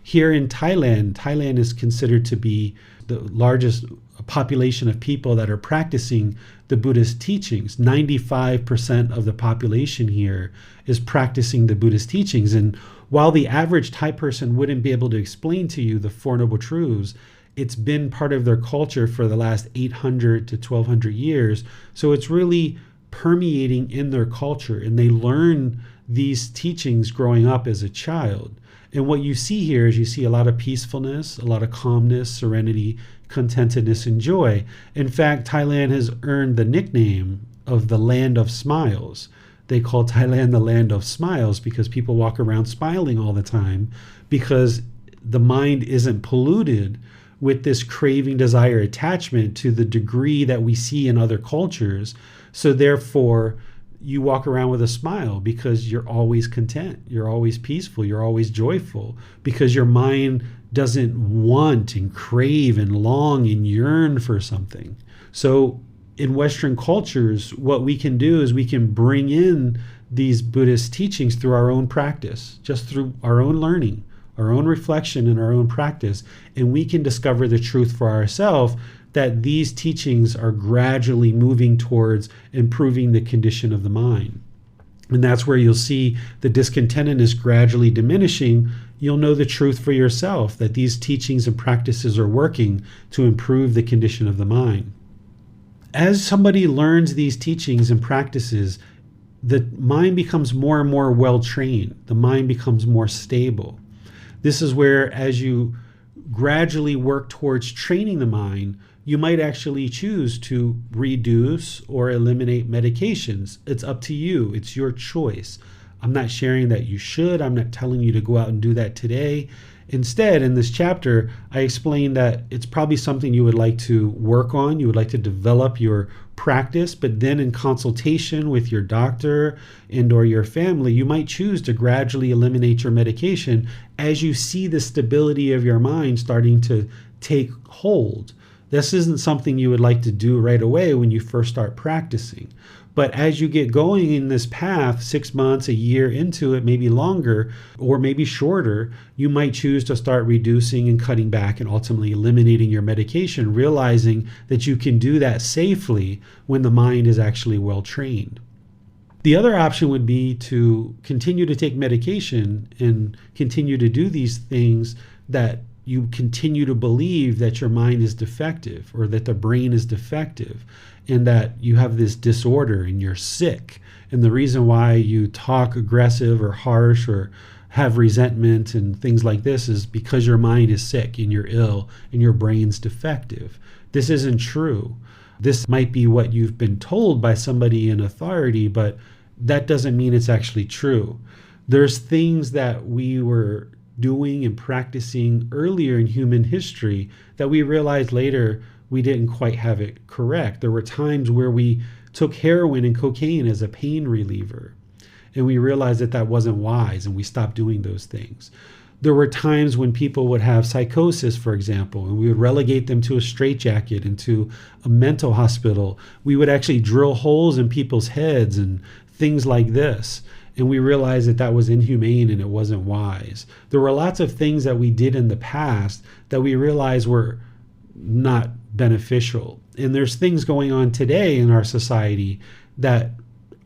Here in Thailand is considered to be the largest population of people that are practicing the Buddhist teachings. 95% of the population here is practicing the Buddhist teachings. And while the average Thai person wouldn't be able to explain to you the Four Noble Truths, it's been part of their culture for the last 800 to 1200 years. So it's really permeating in their culture, and they learn these teachings growing up as a child. And what you see here is you see a lot of peacefulness, a lot of calmness, serenity, contentedness, and joy. In fact, Thailand has earned the nickname of the Land of Smiles. They call Thailand the Land of Smiles because people walk around smiling all the time because the mind isn't polluted with this craving, desire, attachment to the degree that we see in other cultures. So therefore, you walk around with a smile because you're always content, you're always peaceful, you're always joyful, because your mind doesn't want and crave and long and yearn for something. So in Western cultures, what we can do is we can bring in these Buddhist teachings through our own practice, just through our own learning, our own reflection, and our own practice, and we can discover the truth for ourselves that these teachings are gradually moving towards improving the condition of the mind. And that's where you'll see the discontentedness gradually diminishing. You'll know the truth for yourself, that these teachings and practices are working to improve the condition of the mind. As somebody learns these teachings and practices, the mind becomes more and more well-trained. The mind becomes more stable. This is where, as you gradually work towards training the mind, you might actually choose to reduce or eliminate medications. It's up to you. It's your choice. I'm not sharing that you should. I'm not telling you to go out and do that today. Instead, in this chapter, I explain that it's probably something you would like to work on. You would like to develop your practice, but then in consultation with your doctor and or your family, you might choose to gradually eliminate your medication as you see the stability of your mind starting to take hold. This isn't something you would like to do right away when you first start practicing. But as you get going in this path, 6 months, a year into it, maybe longer, or maybe shorter, you might choose to start reducing and cutting back and ultimately eliminating your medication, realizing that you can do that safely when the mind is actually well trained. The other option would be to continue to take medication and continue to do these things that you continue to believe that your mind is defective or that the brain is defective and that you have this disorder and you're sick. And the reason why you talk aggressive or harsh or have resentment and things like this is because your mind is sick and you're ill and your brain's defective. This isn't true. This might be what you've been told by somebody in authority, but that doesn't mean it's actually true. There's things that we were doing and practicing earlier in human history that we realized later we didn't quite have it correct. There were times where we took heroin and cocaine as a pain reliever, and we realized that that wasn't wise, and we stopped doing those things. There were times when people would have psychosis, for example, and we would relegate them to a straitjacket and to a mental hospital. We would actually drill holes in people's heads and things like this. And we realized that that was inhumane and it wasn't wise. There were lots of things that we did in the past that we realized were not beneficial. And there's things going on today in our society that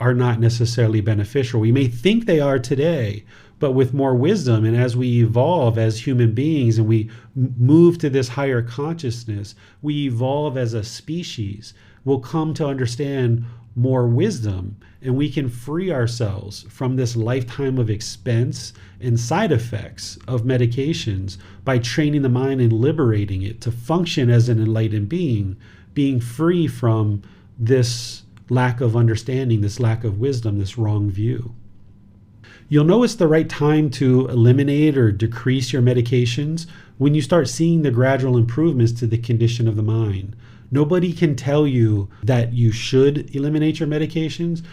are not necessarily beneficial. We may think they are today, but with more wisdom and as we evolve as human beings and we move to this higher consciousness, we evolve as a species, we'll come to understand more wisdom, and we can free ourselves from this lifetime of expense and side effects of medications by training the mind and liberating it to function as an enlightened being free from this lack of understanding, this lack of wisdom, this wrong view. You'll know it's the right time to eliminate or decrease your medications when you start seeing the gradual improvements to the condition of the mind. Nobody can tell you that you should eliminate your medications.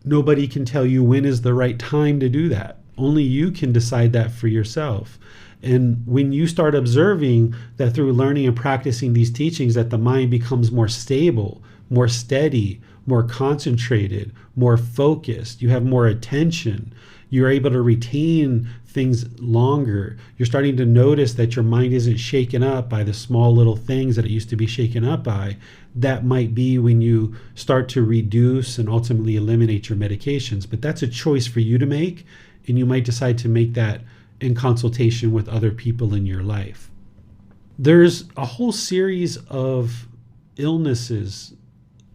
Nobody can tell you when is the right time to do that. Only you can decide that for yourself. And when you start observing that through learning and practicing these teachings that the mind becomes more stable, more steady, more concentrated, more focused, you have more attention, you're able to retain things longer. You're starting to notice that your mind isn't shaken up by the small little things that it used to be shaken up by. That might be when you start to reduce and ultimately eliminate your medications. But that's a choice for you to make, and you might decide to make that in consultation with other people in your life. There's a whole series of illnesses,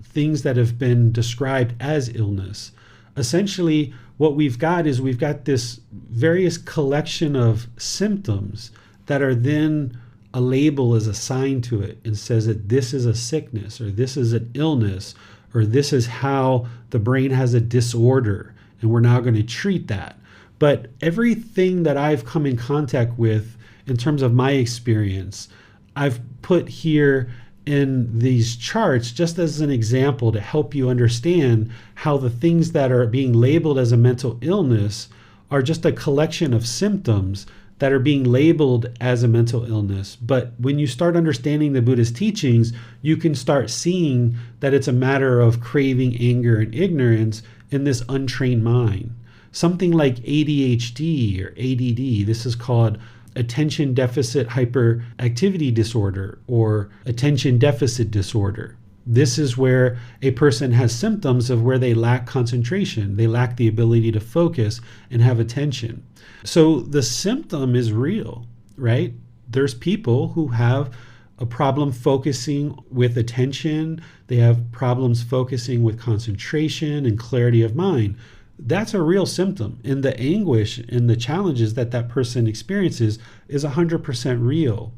things that have been described as illness. Essentially, what we've got this various collection of symptoms that are then a label is assigned to it and says that this is a sickness or this is an illness or this is how the brain has a disorder and we're now going to treat that. But everything that I've come in contact with in terms of my experience, I've put here in these charts just as an example to help you understand how the things that are being labeled as a mental illness are just a collection of symptoms that are being labeled as a mental illness. But when you start understanding the Buddha's teachings, you can start seeing that it's a matter of craving, anger, and ignorance in this untrained mind. Something like ADHD or ADD, this is called attention deficit hyperactivity disorder or attention deficit disorder. This is where a person has symptoms of where they lack concentration. They lack the ability to focus and have attention. So the symptom is real, right? There's people who have a problem focusing with attention. They have problems focusing with concentration and clarity of mind. That's a real symptom. And the anguish and the challenges that that person experiences is 100% real.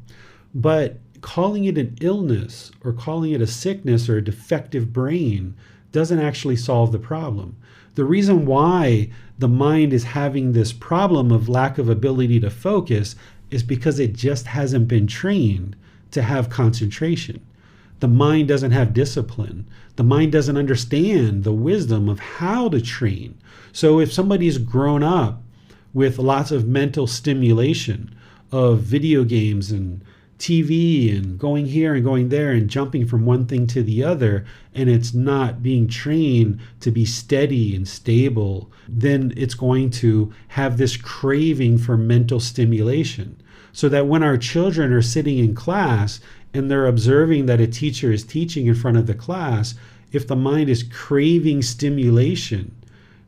But calling it an illness or calling it a sickness or a defective brain doesn't actually solve the problem. The reason why the mind is having this problem of lack of ability to focus is because it just hasn't been trained to have concentration. The mind doesn't have discipline. The mind doesn't understand the wisdom of how to train. So if somebody's grown up with lots of mental stimulation of video games and TV and going here and going there and jumping from one thing to the other, and it's not being trained to be steady and stable, then it's going to have this craving for mental stimulation. So that when our children are sitting in class and they're observing that a teacher is teaching in front of the class, if the mind is craving stimulation,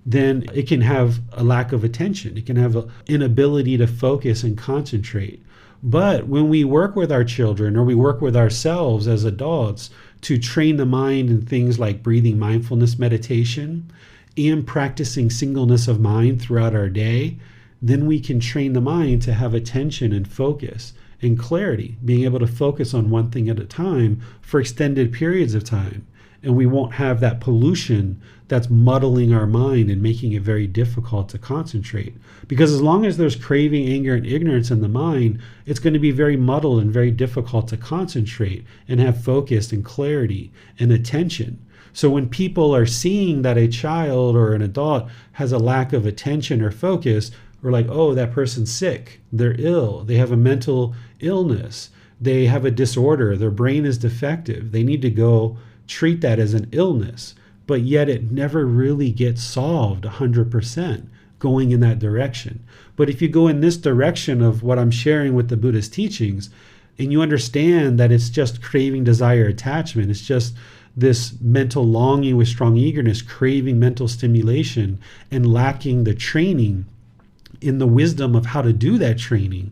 then it can have a lack of attention. It can have an inability to focus and concentrate. But when we work with our children or we work with ourselves as adults to train the mind in things like breathing mindfulness meditation and practicing singleness of mind throughout our day, then we can train the mind to have attention and focus and clarity, being able to focus on one thing at a time for extended periods of time. And we won't have that pollution that's muddling our mind and making it very difficult to concentrate. Because as long as there's craving, anger, and ignorance in the mind, it's going to be very muddled and very difficult to concentrate and have focus and clarity and attention. So when people are seeing that a child or an adult has a lack of attention or focus, we're like, oh, that person's sick, they're ill, they have a mental illness, they have a disorder, their brain is defective, they need to go treat that as an illness. But yet it never really gets solved 100% going in that direction. But if you go in this direction of what I'm sharing with the Buddha's teachings, and you understand that it's just craving, desire, attachment, it's just this mental longing with strong eagerness, craving mental stimulation, and lacking the training in the wisdom of how to do that training,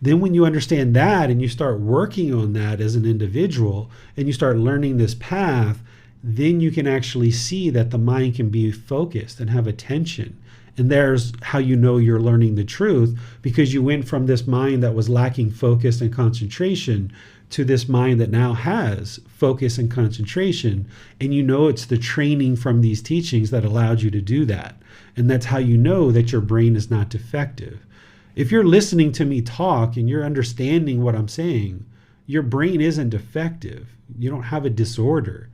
then when you understand that and you start working on that as an individual and you start learning this path, then you can actually see that the mind can be focused and have attention. And there's how you know you're learning the truth, because you went from this mind that was lacking focus and concentration to this mind that now has focus and concentration. And you know it's the training from these teachings that allowed you to do that. And that's how you know that your brain is not defective. If you're listening to me talk and you're understanding what I'm saying, your brain isn't defective. You don't have a disorder.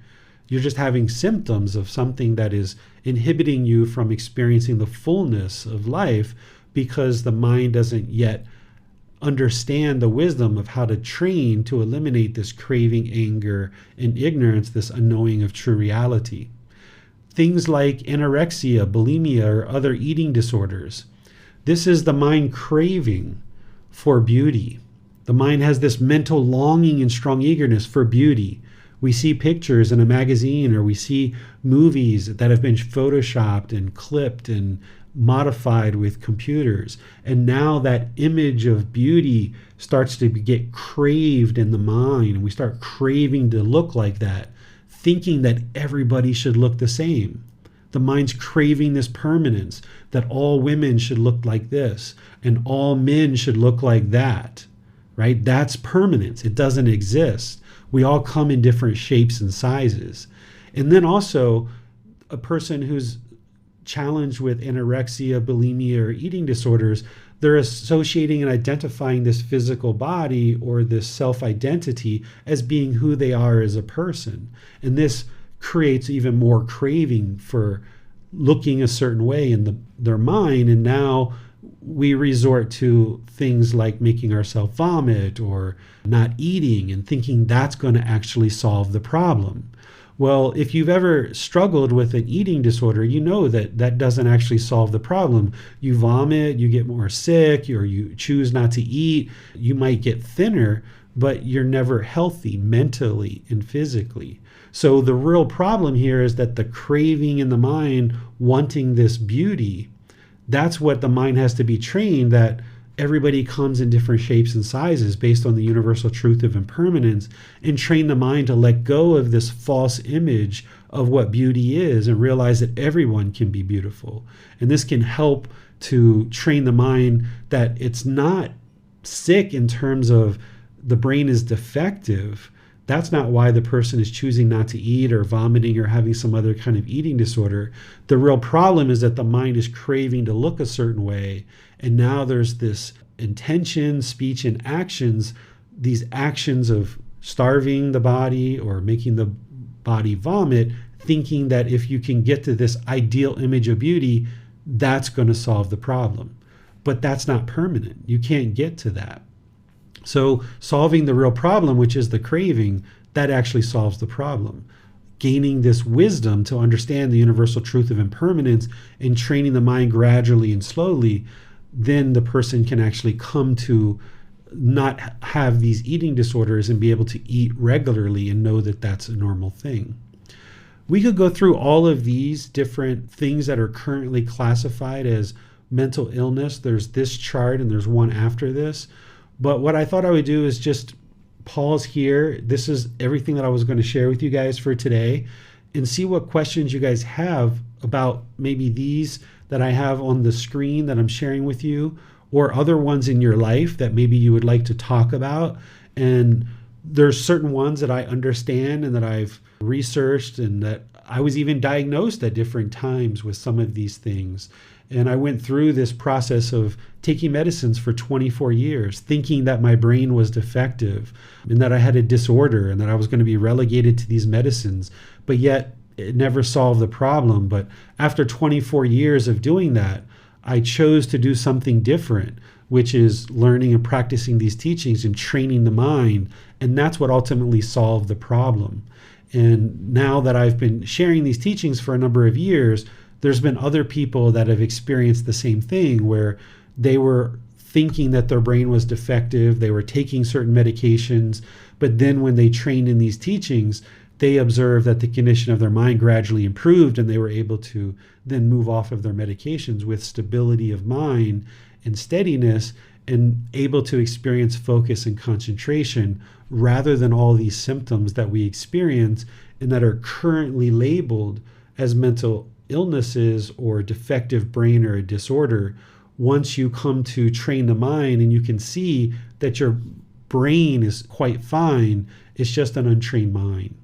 You're just having symptoms of something that is inhibiting you from experiencing the fullness of life because the mind doesn't yet understand the wisdom of how to train to eliminate this craving, anger, and ignorance, this unknowing of true reality. Things like anorexia, bulimia, or other eating disorders. This is the mind craving for beauty. The mind has this mental longing and strong eagerness for beauty. We see pictures in a magazine or we see movies that have been photoshopped and clipped and modified with computers. And now that image of beauty starts to get craved in the mind, and we start craving to look like that, thinking that everybody should look the same. The mind's craving this permanence, that all women should look like this and all men should look like that, right? That's permanence. It doesn't exist. We all come in different shapes and sizes. And then also a person who's challenged with anorexia, bulimia, or eating disorders, they're associating and identifying this physical body or this self-identity as being who they are as a person. And this creates even more craving for looking a certain way in their mind. And now we resort to things like making ourselves vomit or not eating and thinking that's going to actually solve the problem. Well, if you've ever struggled with an eating disorder, you know that that doesn't actually solve the problem. You vomit, you get more sick, or you choose not to eat. You might get thinner, but you're never healthy mentally and physically. So the real problem here is that the craving in the mind, wanting this beauty, that's what the mind has to be trained, that everybody comes in different shapes and sizes based on the universal truth of impermanence, and train the mind to let go of this false image of what beauty is and realize that everyone can be beautiful. And this can help to train the mind that it's not sick in terms of the brain is defective. That's not why the person is choosing not to eat or vomiting or having some other kind of eating disorder. The real problem is that the mind is craving to look a certain way. And now there's this intention, speech, and actions, these actions of starving the body or making the body vomit, thinking that if you can get to this ideal image of beauty, that's going to solve the problem. But that's not permanent. You can't get to that. So solving the real problem, which is the craving, that actually solves the problem. Gaining this wisdom to understand the universal truth of impermanence and training the mind gradually and slowly, then the person can actually come to not have these eating disorders and be able to eat regularly and know that that's a normal thing. We could go through all of these different things that are currently classified as mental illness. There's this chart and there's one after this. But what I thought I would do is just pause here. This is everything that I was going to share with you guys for today, and see what questions you guys have about maybe these that I have on the screen that I'm sharing with you, or other ones in your life that maybe you would like to talk about. And there's certain ones that I understand and that I've researched, and that I was even diagnosed at different times with some of these things. And I went through this process of taking medicines for 24 years, thinking that my brain was defective and that I had a disorder and that I was going to be relegated to these medicines. But yet it never solved the problem. But after 24 years of doing that, I chose to do something different, which is learning and practicing these teachings and training the mind. And that's what ultimately solved the problem. And now that I've been sharing these teachings for a number of years, there's been other people that have experienced the same thing, where they were thinking that their brain was defective, they were taking certain medications, but then when they trained in these teachings, they observed that the condition of their mind gradually improved, and they were able to then move off of their medications with stability of mind and steadiness, and able to experience focus and concentration rather than all these symptoms that we experience and that are currently labeled as mental illnesses or defective brain or a disorder. Once you come to train the mind and you can see that your brain is quite fine, it's just an untrained mind.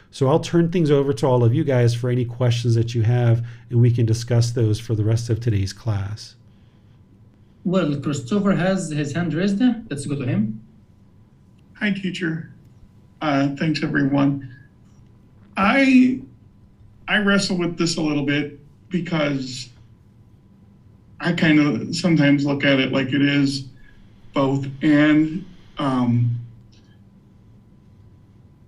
So I'll turn things over to all of you guys for any questions that you have, and we can discuss those for the rest of today's class. Well, Christopher has his hand raised. Let's go to him. Hi, teacher. Thanks, everyone. I wrestle with this a little bit because I kind of sometimes look at it like it is both. And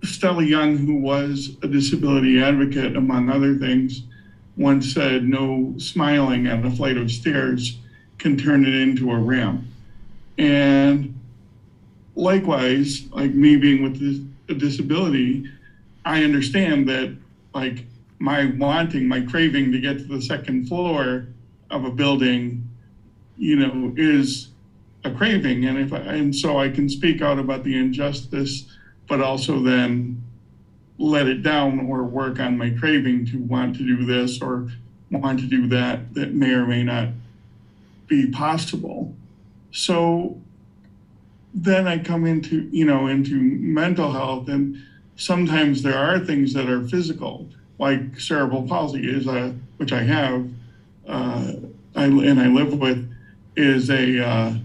Stella Young, who was a disability advocate, among other things, once said, "No smiling at a flight of stairs can turn it into a ramp." And likewise, like me being with a disability, I understand that, like, my wanting, my craving to get to the second floor of a building, is a craving. And so I can speak out about the injustice, but also then let it down or work on my craving to want to do this or want to do that may or may not be possible. So then I come into mental health, and sometimes there are things that are physical, like cerebral palsy which I have, and I live with. is a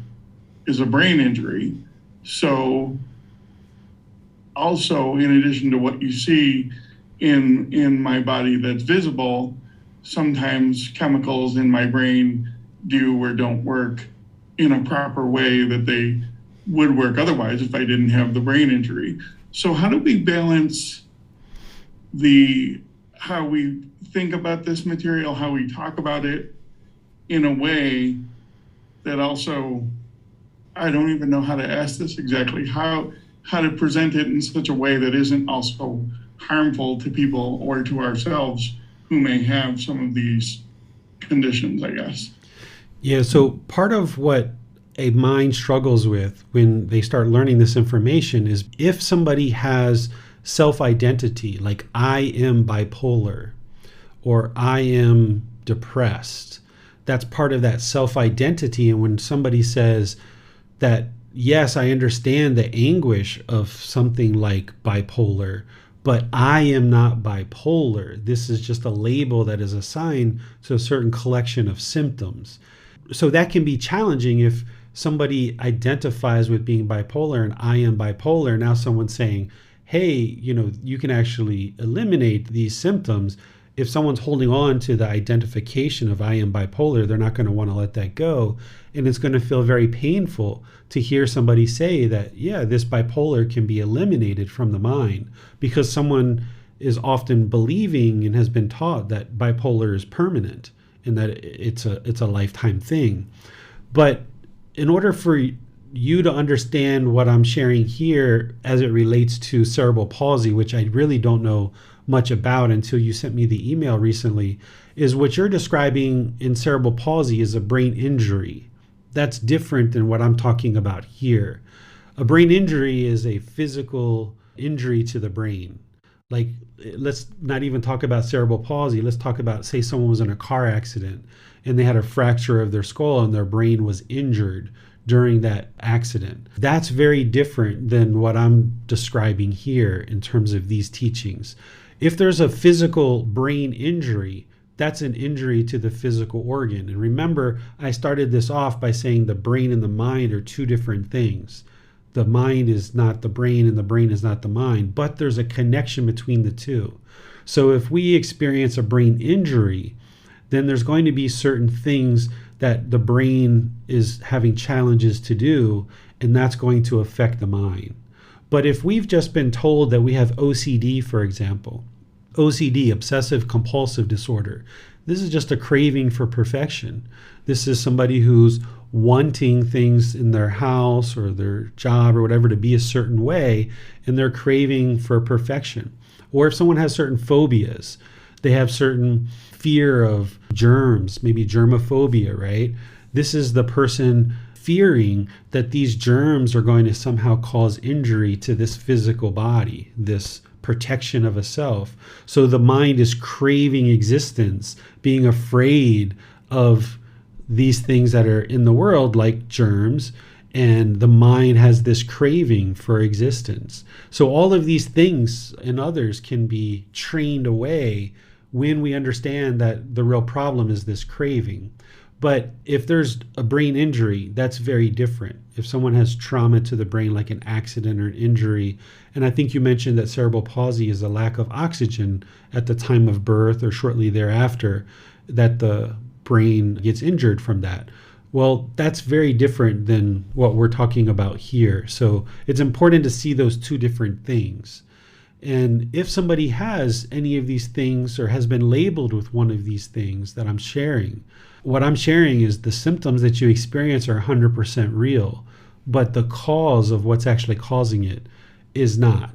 brain injury. So also, in addition to what you see in my body that's visible, sometimes chemicals in my brain do or don't work in a proper way that they would work otherwise if I didn't have the brain injury. So how do we balance how we think about this material, how we talk about it in a way that also, I don't even know how to ask this exactly, how to present it in such a way that isn't also harmful to people or to ourselves who may have some of these conditions, I guess. Yeah, so part of what a mind struggles with when they start learning this information is if somebody has self-identity, like I am bipolar or I am depressed, that's part of that self-identity. And when somebody says that, yes, I understand the anguish of something like bipolar, but I am not bipolar. This is just a label that is assigned to a certain collection of symptoms. So that can be challenging if somebody identifies with being bipolar and I am bipolar. Now someone's saying, hey, you can actually eliminate these symptoms. If someone's holding on to the identification of I am bipolar, they're not going to want to let that go. And it's going to feel very painful to hear somebody say that, yeah, this bipolar can be eliminated from the mind, because someone is often believing and has been taught that bipolar is permanent and that it's a lifetime thing. But in order for you to understand what I'm sharing here as it relates to cerebral palsy, which I really don't know much about until you sent me the email recently, is what you're describing in cerebral palsy is a brain injury. That's different than what I'm talking about here. A brain injury is a physical injury to the brain. Like, let's not even talk about cerebral palsy. Let's talk about, say, someone was in a car accident and they had a fracture of their skull and their brain was injured during that accident. That's very different than what I'm describing here in terms of these teachings. If there's a physical brain injury, that's an injury to the physical organ. And remember, I started this off by saying the brain and the mind are two different things. The mind is not the brain and the brain is not the mind, but there's a connection between the two. So if we experience a brain injury, then there's going to be certain things that the brain is having challenges to do, and that's going to affect the mind. But if we've just been told that we have OCD, for example, OCD, obsessive compulsive disorder, this is just a craving for perfection. This is somebody who's wanting things in their house or their job or whatever to be a certain way, and they're craving for perfection. Or if someone has certain phobias, they have certain fear of germs, maybe germophobia, right? This is the person fearing that these germs are going to somehow cause injury to this physical body, this protection of a self. So the mind is craving existence, being afraid of these things that are in the world like germs, and the mind has this craving for existence. So all of these things and others can be trained away when we understand that the real problem is this craving. But if there's a brain injury, that's very different. If someone has trauma to the brain, like an accident or an injury, and I think you mentioned that cerebral palsy is a lack of oxygen at the time of birth or shortly thereafter, that the brain gets injured from that. Well, that's very different than what we're talking about here. So it's important to see those two different things. And if somebody has any of these things or has been labeled with one of these things that I'm sharing, what I'm sharing is the symptoms that you experience are 100% real, but the cause of what's actually causing it is not.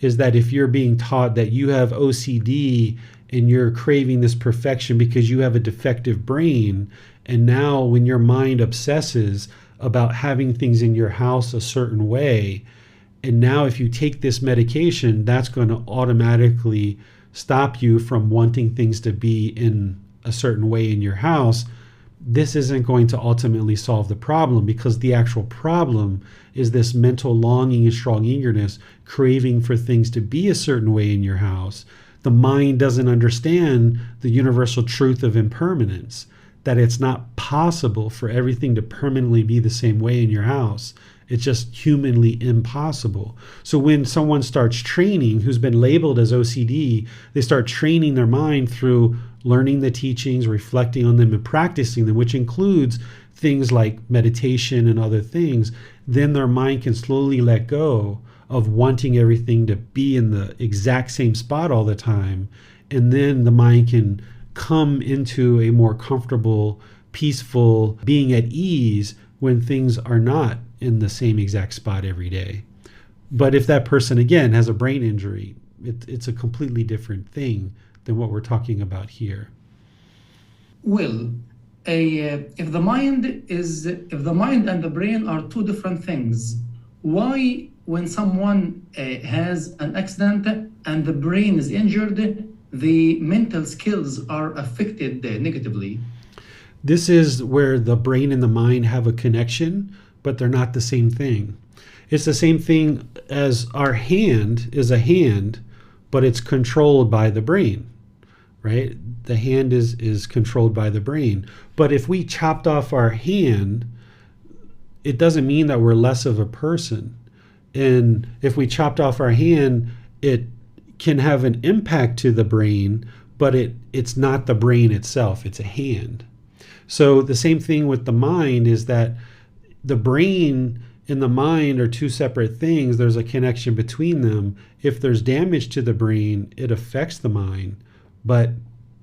Is that if you're being taught that you have OCD and you're craving this perfection because you have a defective brain, and now when your mind obsesses about having things in your house a certain way, and now if you take this medication, that's going to automatically stop you from wanting things to be in a certain way in your house, this isn't going to ultimately solve the problem, because the actual problem is this mental longing and strong eagerness, craving for things to be a certain way in your house. The mind doesn't understand the universal truth of impermanence. that it's not possible for everything to permanently be the same way in your house. It's just humanly impossible. So when someone starts training, who's been labeled as OCD, they start training their mind through learning the teachings, reflecting on them, and practicing them, which includes things like meditation and other things. Then their mind can slowly let go of wanting everything to be in the exact same spot all the time. And then the mind can come into a more comfortable, peaceful, being at ease when things are not in the same exact spot every day. But if that person, again, has a brain injury, it's a completely different thing than what we're talking about here. Well, if the mind and the brain are two different things, why, when someone has an accident and the brain is injured, the mental skills are affected negatively? This is where the brain and the mind have a connection, but they're not the same thing. It's the same thing as our hand is a hand, but it's controlled by the brain, right? The hand is controlled by the brain. But if we chopped off our hand, it doesn't mean that we're less of a person. And if we chopped off our hand, it can have an impact to the brain, but it's not the brain itself, it's a hand. So the same thing with the mind is that the brain and the mind are two separate things. There's a connection between them. If there's damage to the brain, it affects the mind, but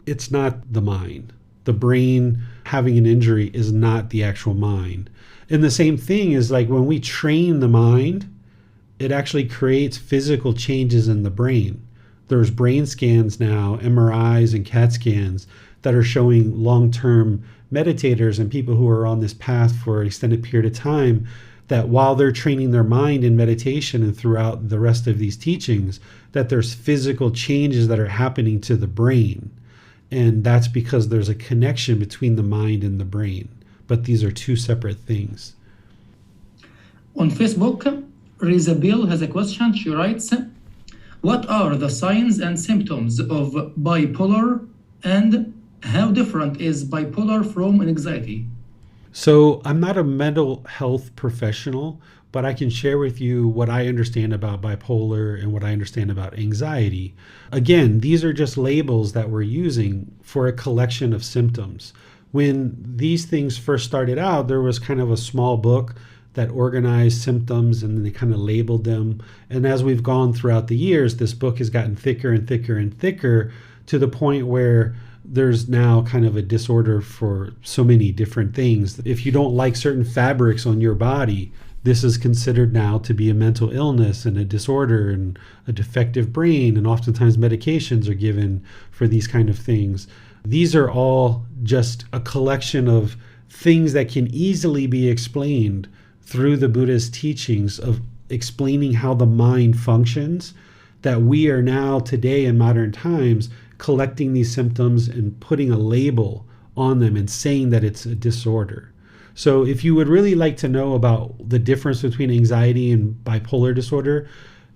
it's not the mind. The brain having an injury is not the actual mind. And the same thing is like when we train the mind, it actually creates physical changes in the brain. There's brain scans now, MRIs and CAT scans, that are showing long-term meditators and people who are on this path for an extended period of time, that while they're training their mind in meditation and throughout the rest of these teachings, that there's physical changes that are happening to the brain. And that's because there's a connection between the mind and the brain. But these are two separate things. On Facebook, Rizabel has a question. She writes, what are the signs and symptoms of bipolar, and how different is bipolar from anxiety? So I'm not a mental health professional, but I can share with you what I understand about bipolar and what I understand about anxiety. Again, these are just labels that we're using for a collection of symptoms. When these things first started out, there was kind of a small book that organized symptoms and they kind of labeled them. And as we've gone throughout the years, this book has gotten thicker and thicker and thicker to the point where there's now kind of a disorder for so many different things. If you don't like certain fabrics on your body, this is considered now to be a mental illness and a disorder and a defective brain, and oftentimes medications are given for these kind of things. These are all just a collection of things that can easily be explained through the Buddha's teachings of explaining how the mind functions, that we are now today in modern times collecting these symptoms and putting a label on them and saying that it's a disorder. So if you would really like to know about the difference between anxiety and bipolar disorder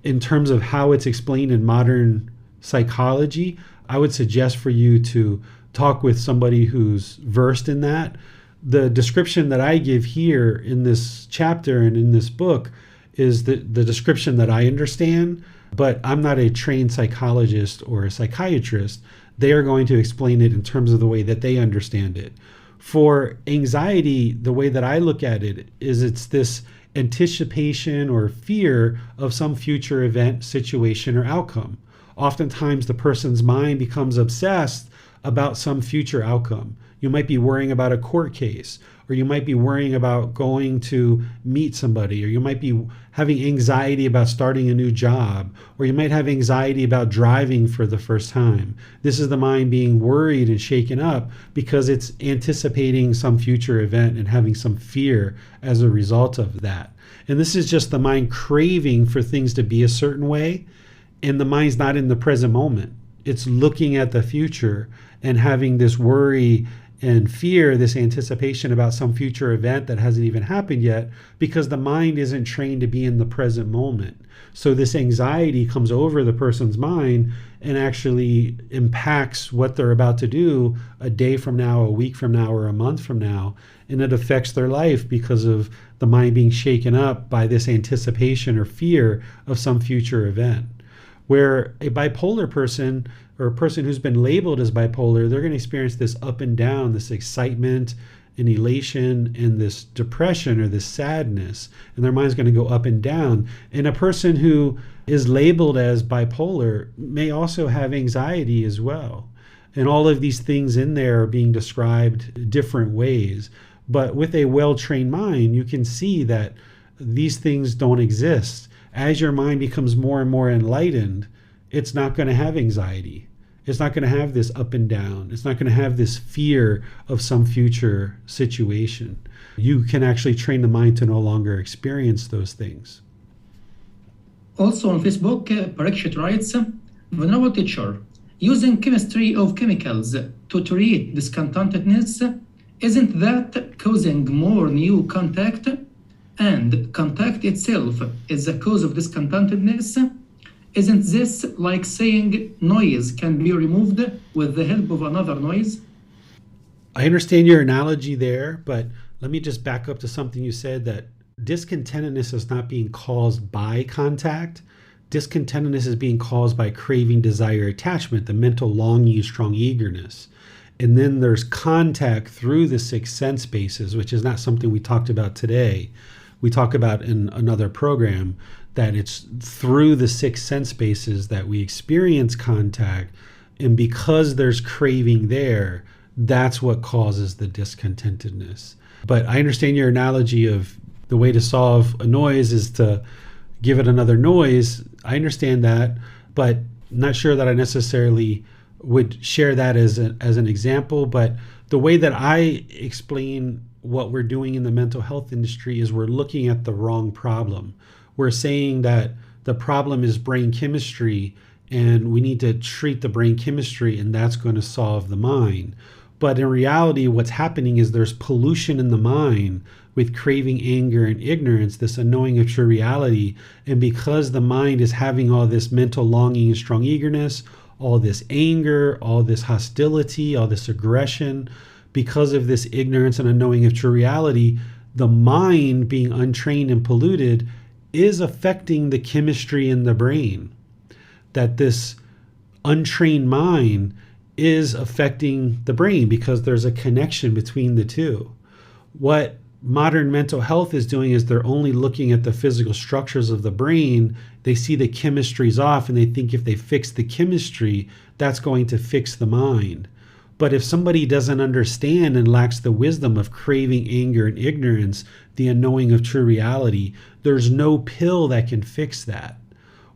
in terms of how it's explained in modern psychology, I would suggest for you to talk with somebody who's versed in that. The description that I give here in this chapter and in this book is the description that I understand, but I'm not a trained psychologist or a psychiatrist. They are going to explain it in terms of the way that they understand it. For anxiety, the way that I look at it is it's this anticipation or fear of some future event, situation, or outcome. Oftentimes the person's mind becomes obsessed about some future outcome. You might be worrying about a court case, or you might be worrying about going to meet somebody, or you might be having anxiety about starting a new job, or you might have anxiety about driving for the first time. This is the mind being worried and shaken up because it's anticipating some future event and having some fear as a result of that. And this is just the mind craving for things to be a certain way, and the mind's not in the present moment. It's looking at the future and having this worry and fear, this anticipation about some future event that hasn't even happened yet, because the mind isn't trained to be in the present moment. So this anxiety comes over the person's mind and actually impacts what they're about to do a day from now, a week from now, or a month from now. And it affects their life because of the mind being shaken up by this anticipation or fear of some future event. Where a bipolar person, or a person who's been labeled as bipolar, they're going to experience this up and down, this excitement and elation and this depression or this sadness, and their mind's going to go up and down. And a person who is labeled as bipolar may also have anxiety as well. And all of these things in there are being described different ways. But with a well-trained mind, you can see that these things don't exist. As your mind becomes more and more enlightened, it's not going to have anxiety. It's not going to have this up and down. It's not going to have this fear of some future situation. You can actually train the mind to no longer experience those things. Also on Facebook, Parikshit writes, Venerable teacher, using chemistry of chemicals to treat discontentedness, isn't that causing more new contact? And contact itself is the cause of discontentedness? Isn't this like saying noise can be removed with the help of another noise? I understand your analogy there, but let me just back up to something you said, that discontentedness is not being caused by contact. Discontentedness is being caused by craving, desire, attachment, the mental longing, strong eagerness. And then there's contact through the six sense bases, which is not something we talked about today. We talk about in another program that it's through the six sense bases that we experience contact. And because there's craving there, that's what causes the discontentedness. But I understand your analogy of the way to solve a noise is to give it another noise. I understand that, but I'm not sure that I necessarily would share that as an example. But the way that I explain what we're doing in the mental health industry is we're looking at the wrong problem. We're saying that the problem is brain chemistry and we need to treat the brain chemistry and that's going to solve the mind. But in reality, what's happening is there's pollution in the mind with craving, anger, and ignorance, this unknowing of true reality. And because the mind is having all this mental longing and strong eagerness, all this anger, all this hostility, all this aggression, because of this ignorance and unknowing of true reality, the mind being untrained and polluted is affecting the chemistry in the brain. That this untrained mind is affecting the brain because there's a connection between the two. What modern mental health is doing is they're only looking at the physical structures of the brain. They see the chemistry's off and they think if they fix the chemistry, that's going to fix the mind. But if somebody doesn't understand and lacks the wisdom of craving, anger, and ignorance, the unknowing of true reality, there's no pill that can fix that.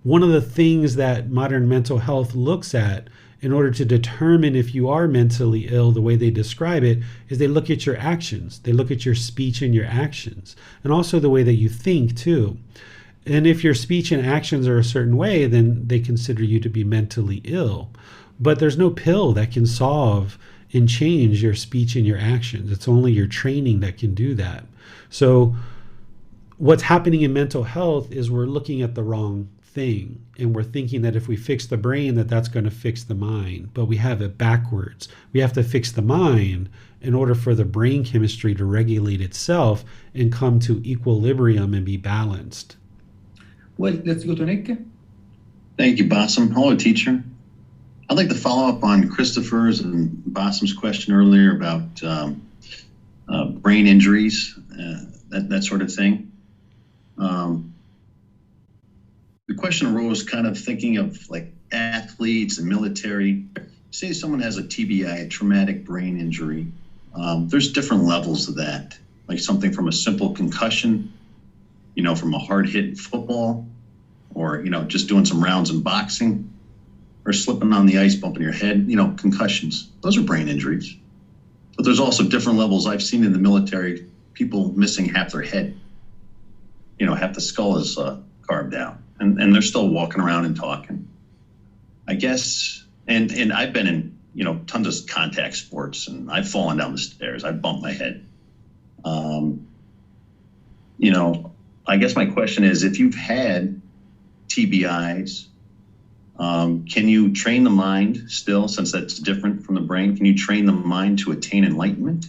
One of the things that modern mental health looks at in order to determine if you are mentally ill, the way they describe it, is they look at your actions. They look at your speech and your actions, and also the way that you think too. And if your speech and actions are a certain way, then they consider you to be mentally ill. But there's no pill that can solve and change your speech and your actions. It's only your training that can do that. So what's happening in mental health is we're looking at the wrong thing, and we're thinking that if we fix the brain, that's going to fix the mind. But we have it backwards. We have to fix the mind in order for the brain chemistry to regulate itself and come to equilibrium and be balanced. Well, let's go to Nick. Thank you, Bassam. Hello, teacher. I'd like to follow up on Christopher's and Bassam's question earlier about brain injuries, that sort of thing. The question arose kind of thinking of like athletes and military. Say someone has a TBI, a traumatic brain injury. There's different levels of that, like something from a simple concussion, from a hard hit in football, or, just doing some rounds in boxing, or slipping on the ice, bumping your head, concussions. Those are brain injuries. But there's also different levels. I've seen in the military, people missing half their head. Half the skull is carved out, and they're still walking around and talking. I guess, and I've been in tons of contact sports, and I've fallen down the stairs. I've bumped my head. I guess my question is, if you've had TBIs, can you train the mind still, since that's different from the brain? Can you train the mind to attain enlightenment?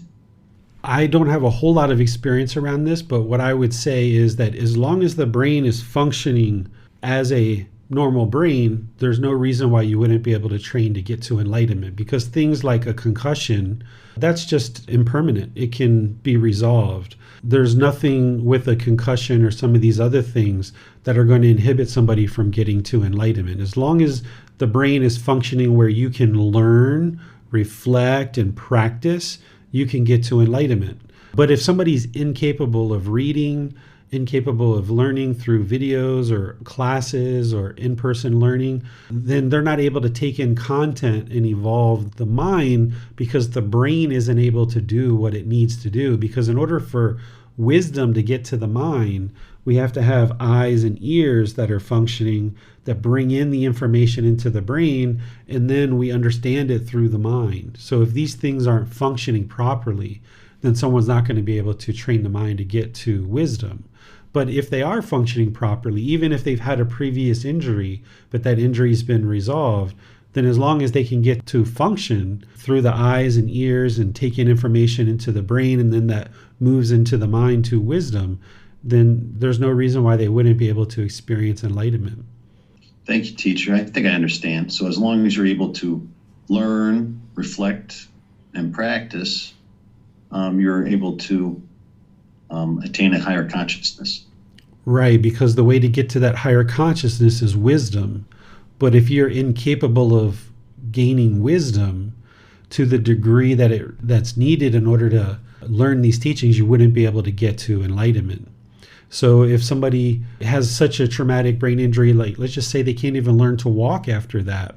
I don't have a whole lot of experience around this, but what I would say is that as long as the brain is functioning as a normal brain, there's no reason why you wouldn't be able to train to get to enlightenment, because things like a concussion, that's just impermanent. It can be resolved. There's nothing with a concussion or some of these other things that are going to inhibit somebody from getting to enlightenment. As long as the brain is functioning where you can learn, reflect, and practice, you can get to enlightenment. But if somebody's incapable of reading, incapable of learning through videos or classes or in-person learning, then they're not able to take in content and evolve the mind, because the brain isn't able to do what it needs to do. Because in order for wisdom to get to the mind, we have to have eyes and ears that are functioning, that bring in the information into the brain, and then we understand it through the mind. So if these things aren't functioning properly, then someone's not going to be able to train the mind to get to wisdom. But if they are functioning properly, even if they've had a previous injury, but that injury's been resolved, then as long as they can get to function through the eyes and ears and take in information into the brain, and then that moves into the mind to wisdom, then there's no reason why they wouldn't be able to experience enlightenment. Thank you, teacher. I think I understand. So as long as you're able to learn, reflect, and practice, you're able to attain a higher consciousness. Right, because the way to get to that higher consciousness is wisdom. But if you're incapable of gaining wisdom to the degree that's needed in order to learn these teachings, you wouldn't be able to get to enlightenment. So if somebody has such a traumatic brain injury, like let's just say they can't even learn to walk after that,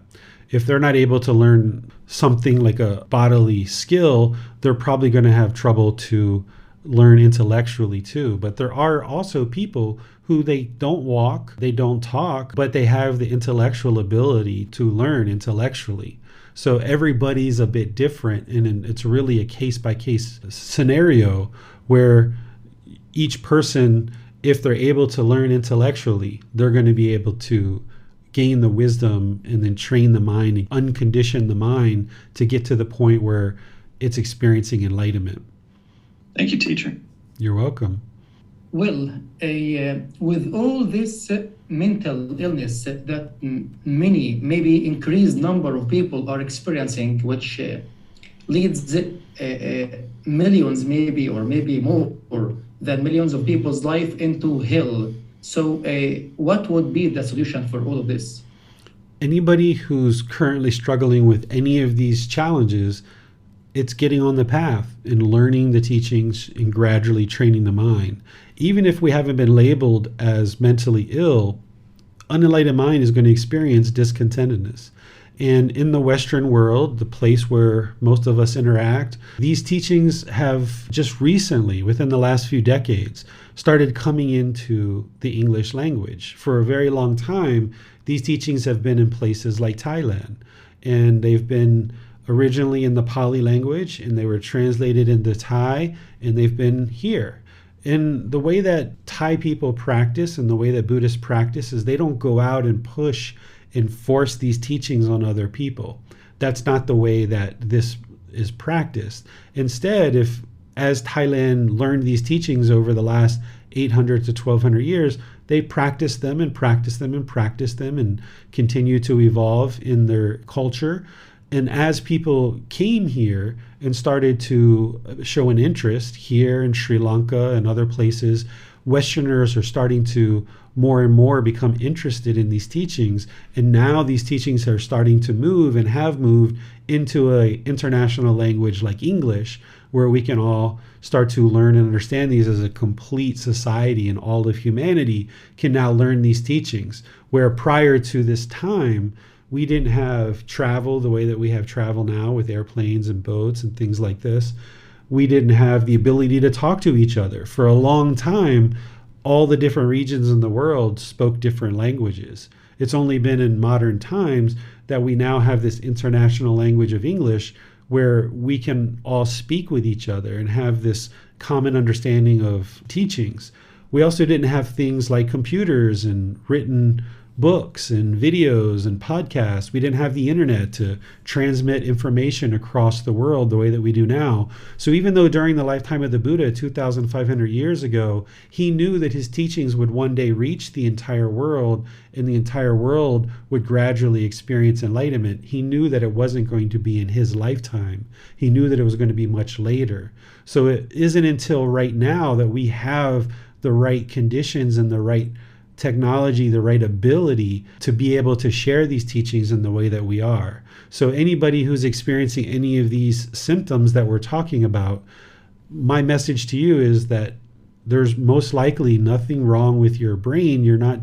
if they're not able to learn something like a bodily skill, they're probably going to have trouble to learn intellectually too. But there are also people who they don't walk, they don't talk, but they have the intellectual ability to learn intellectually. So everybody's a bit different, and it's really a case-by-case scenario where each person, if they're able to learn intellectually, they're going to be able to gain the wisdom and then train the mind and uncondition the mind to get to the point where it's experiencing enlightenment. Thank you, teacher. You're welcome. Well, with all this mental illness that many, maybe increased number of people are experiencing, which leads millions, maybe, or maybe more than millions of people's life into hell. So what would be the solution for all of this? Anybody who's currently struggling with any of these challenges, it's getting on the path and learning the teachings and gradually training the mind. Even if we haven't been labeled as mentally ill, unenlightened mind is going to experience discontentedness. And in the Western world, the place where most of us interact, these teachings have just recently, within the last few decades, started coming into the English language. For a very long time, these teachings have been in places like Thailand, and they've been originally in the Pali language, and they were translated into Thai, and they've been here. And the way that Thai people practice and the way that Buddhists practice is they don't go out and push and force these teachings on other people. That's not the way that this is practiced. Instead, if as Thailand learned these teachings over the last 800 to 1200 years, they practice them and practice them and practice them and continue to evolve in their culture. And as people came here and started to show an interest here in Sri Lanka and other places, Westerners are starting to more and more become interested in these teachings. And now these teachings are starting to move and have moved into an international language like English, where we can all start to learn and understand these as a complete society, and all of humanity can now learn these teachings. Where prior to this time, we didn't have travel the way that we have travel now with airplanes and boats and things like this. We didn't have the ability to talk to each other. For a long time, all the different regions in the world spoke different languages. It's only been in modern times that we now have this international language of English where we can all speak with each other and have this common understanding of teachings. We also didn't have things like computers and written books and videos and podcasts. We didn't have the internet to transmit information across the world the way that we do now. So even though during the lifetime of the Buddha 2,500 years ago, he knew that his teachings would one day reach the entire world and the entire world would gradually experience enlightenment, he knew that it wasn't going to be in his lifetime. He knew that it was going to be much later. So it isn't until right now that we have the right conditions and the right technology, the right ability to be able to share these teachings in the way that we are. So anybody who's experiencing any of these symptoms that we're talking about, my message to you is that there's most likely nothing wrong with your brain. You're not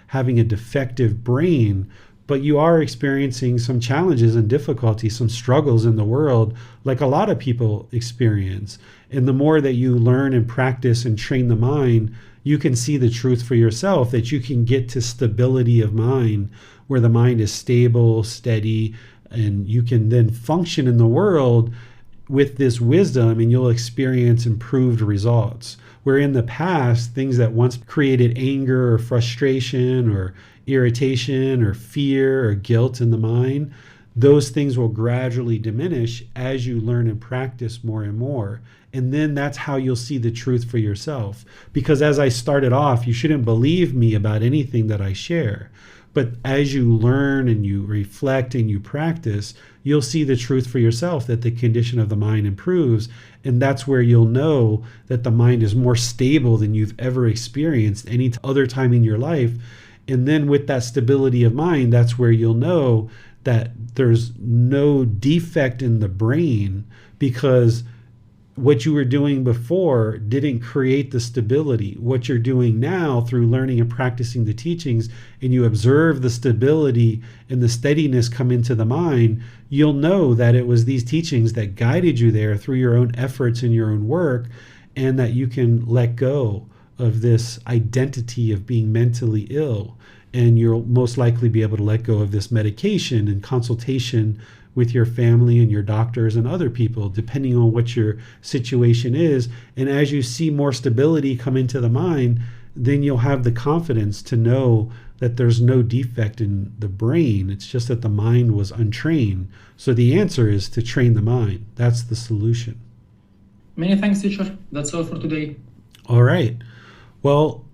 having a defective brain, but you are experiencing some challenges and difficulties, some struggles in the world, like a lot of people experience. And the more that you learn and practice and train the mind, you can see the truth for yourself, that you can get to stability of mind, where the mind is stable, steady, and you can then function in the world with this wisdom, and you'll experience improved results. Where in the past, things that once created anger or frustration or irritation or fear or guilt in the mind, those things will gradually diminish as you learn and practice more and more. And then that's how you'll see the truth for yourself. Because as I started off, you shouldn't believe me about anything that I share. But as you learn and you reflect and you practice, you'll see the truth for yourself, that the condition of the mind improves. And that's where you'll know that the mind is more stable than you've ever experienced any other time in your life. And then with that stability of mind, that's where you'll know that there's no defect in the brain, because what you were doing before didn't create the stability. What you're doing now through learning and practicing the teachings, and you observe the stability and the steadiness come into the mind, you'll know that it was these teachings that guided you there through your own efforts and your own work, and that you can let go of this identity of being mentally ill. And you'll most likely be able to let go of this medication and consultation with your family and your doctors and other people, depending on what your situation is. And as you see more stability come into the mind, then you'll have the confidence to know that there's no defect in the brain. It's just that the mind was untrained. So the answer is to train the mind. That's the solution. Many thanks, teacher. That's all for today. All right. Well,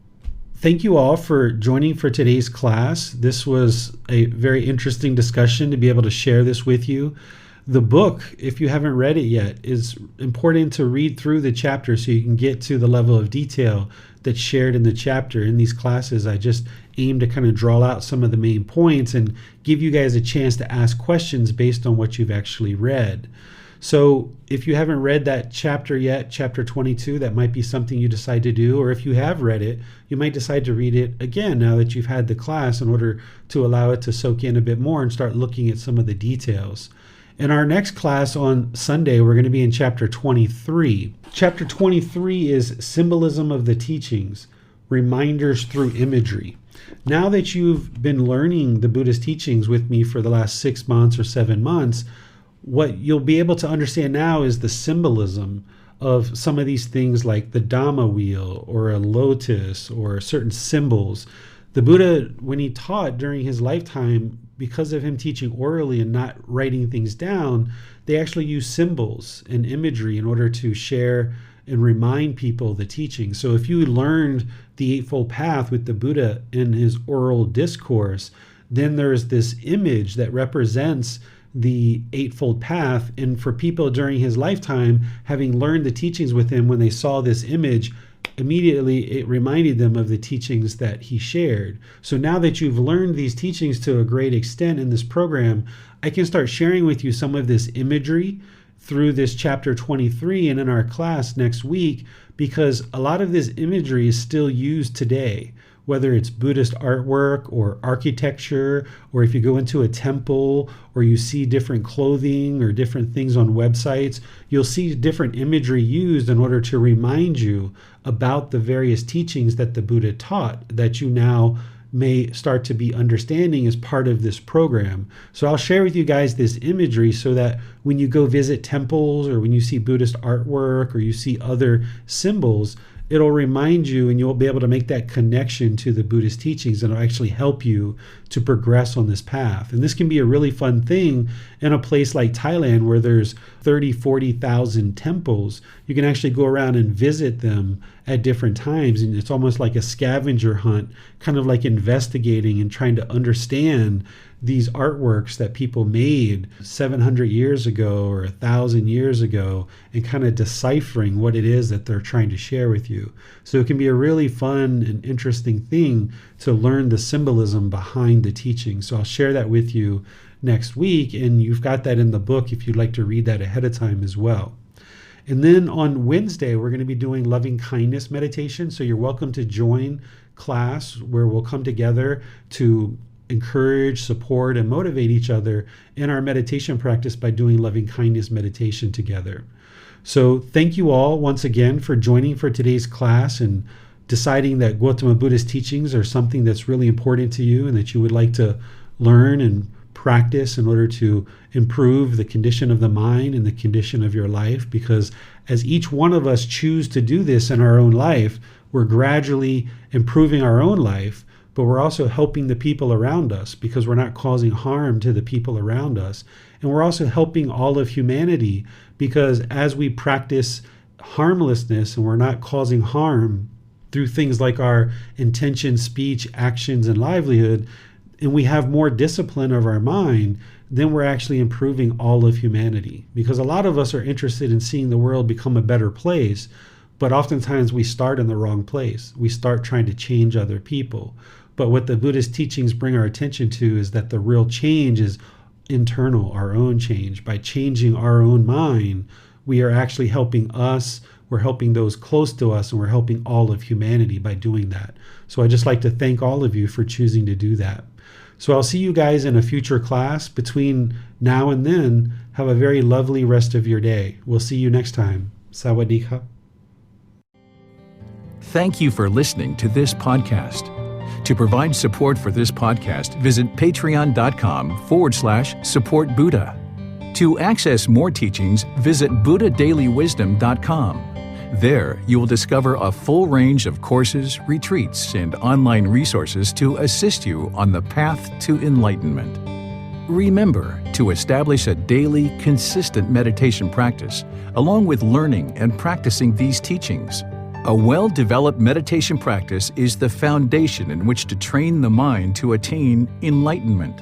thank you all for joining for today's class. This was a very interesting discussion to be able to share this with you. The book, if you haven't read it yet, is important to read through the chapter so you can get to the level of detail that's shared in the chapter. In these classes, I just aim to kind of draw out some of the main points and give you guys a chance to ask questions based on what you've actually read. So if you haven't read that chapter yet, chapter 22, that might be something you decide to do. Or if you have read it, you might decide to read it again now that you've had the class, in order to allow it to soak in a bit more and start looking at some of the details. In our next class on Sunday, we're going to be in chapter 23. Chapter 23 is Symbolism of the Teachings, Reminders Through Imagery. Now that you've been learning the Buddhist teachings with me for the last 6 months or 7 months, what you'll be able to understand now is the symbolism of some of these things, like the Dhamma wheel or a lotus or certain symbols. The Buddha, when he taught during his lifetime, because of him teaching orally and not writing things down, they actually used symbols and imagery in order to share and remind people the teaching. So if you learned the Eightfold Path with the Buddha in his oral discourse, then there's this image that represents the Eightfold Path. And for people during his lifetime, having learned the teachings with him, when they saw this image, immediately it reminded them of the teachings that he shared. So now that you've learned these teachings to a great extent in this program, I can start sharing with you some of this imagery through this chapter 23 and in our class next week, because a lot of this imagery is still used today. whether it's Buddhist artwork or architecture, or if you go into a temple or you see different clothing or different things on websites, you'll see different imagery used in order to remind you about the various teachings that the Buddha taught that you now may start to be understanding as part of this program. So I'll share with you guys this imagery so that when you go visit temples or when you see Buddhist artwork or you see other symbols, it'll remind you and you'll be able to make that connection to the Buddhist teachings, and it'll actually help you to progress on this path. And this can be a really fun thing in a place like Thailand where there's 30, 40,000 temples. You can actually go around and visit them at different times, and it's almost like a scavenger hunt, kind of like investigating and trying to understand these artworks that people made 700 years ago or 1,000 years ago, and kind of deciphering what it is that they're trying to share with you. So it can be a really fun and interesting thing to learn the symbolism behind the teaching. So I'll share that with you next week, and you've got that in the book if you'd like to read that ahead of time as well. And then on Wednesday, we're going to be doing loving kindness meditation. So you're welcome to join class where we'll come together to encourage, support, and motivate each other in our meditation practice by doing loving kindness meditation together. So thank you all once again for joining for today's class and deciding that Gautama Buddha's teachings are something that's really important to you and that you would like to learn and practice in order to improve the condition of the mind and the condition of your life. Because as each one of us choose to do this in our own life, we're gradually improving our own life, but we're also helping the people around us because we're not causing harm to the people around us. And we're also helping all of humanity because as we practice harmlessness and we're not causing harm through things like our intention, speech, actions, and livelihood, and we have more discipline of our mind, then we're actually improving all of humanity. Because a lot of us are interested in seeing the world become a better place, but oftentimes we start in the wrong place. We start trying to change other people. But what the Buddhist teachings bring our attention to is that the real change is internal, our own change. By changing our own mind, we are actually helping us, we're helping those close to us, and we're helping all of humanity by doing that. So I'd just like to thank all of you for choosing to do that. So I'll see you guys in a future class. Between now and then, have a very lovely rest of your day. We'll see you next time. Sawadee ka. Thank you for listening to this podcast. To provide support for this podcast, visit patreon.com/support Buddha. To access more teachings, visit buddhadailywisdom.com. There, you will discover a full range of courses, retreats, and online resources to assist you on the path to enlightenment. Remember to establish a daily, consistent meditation practice, along with learning and practicing these teachings. A well-developed meditation practice is the foundation in which to train the mind to attain enlightenment.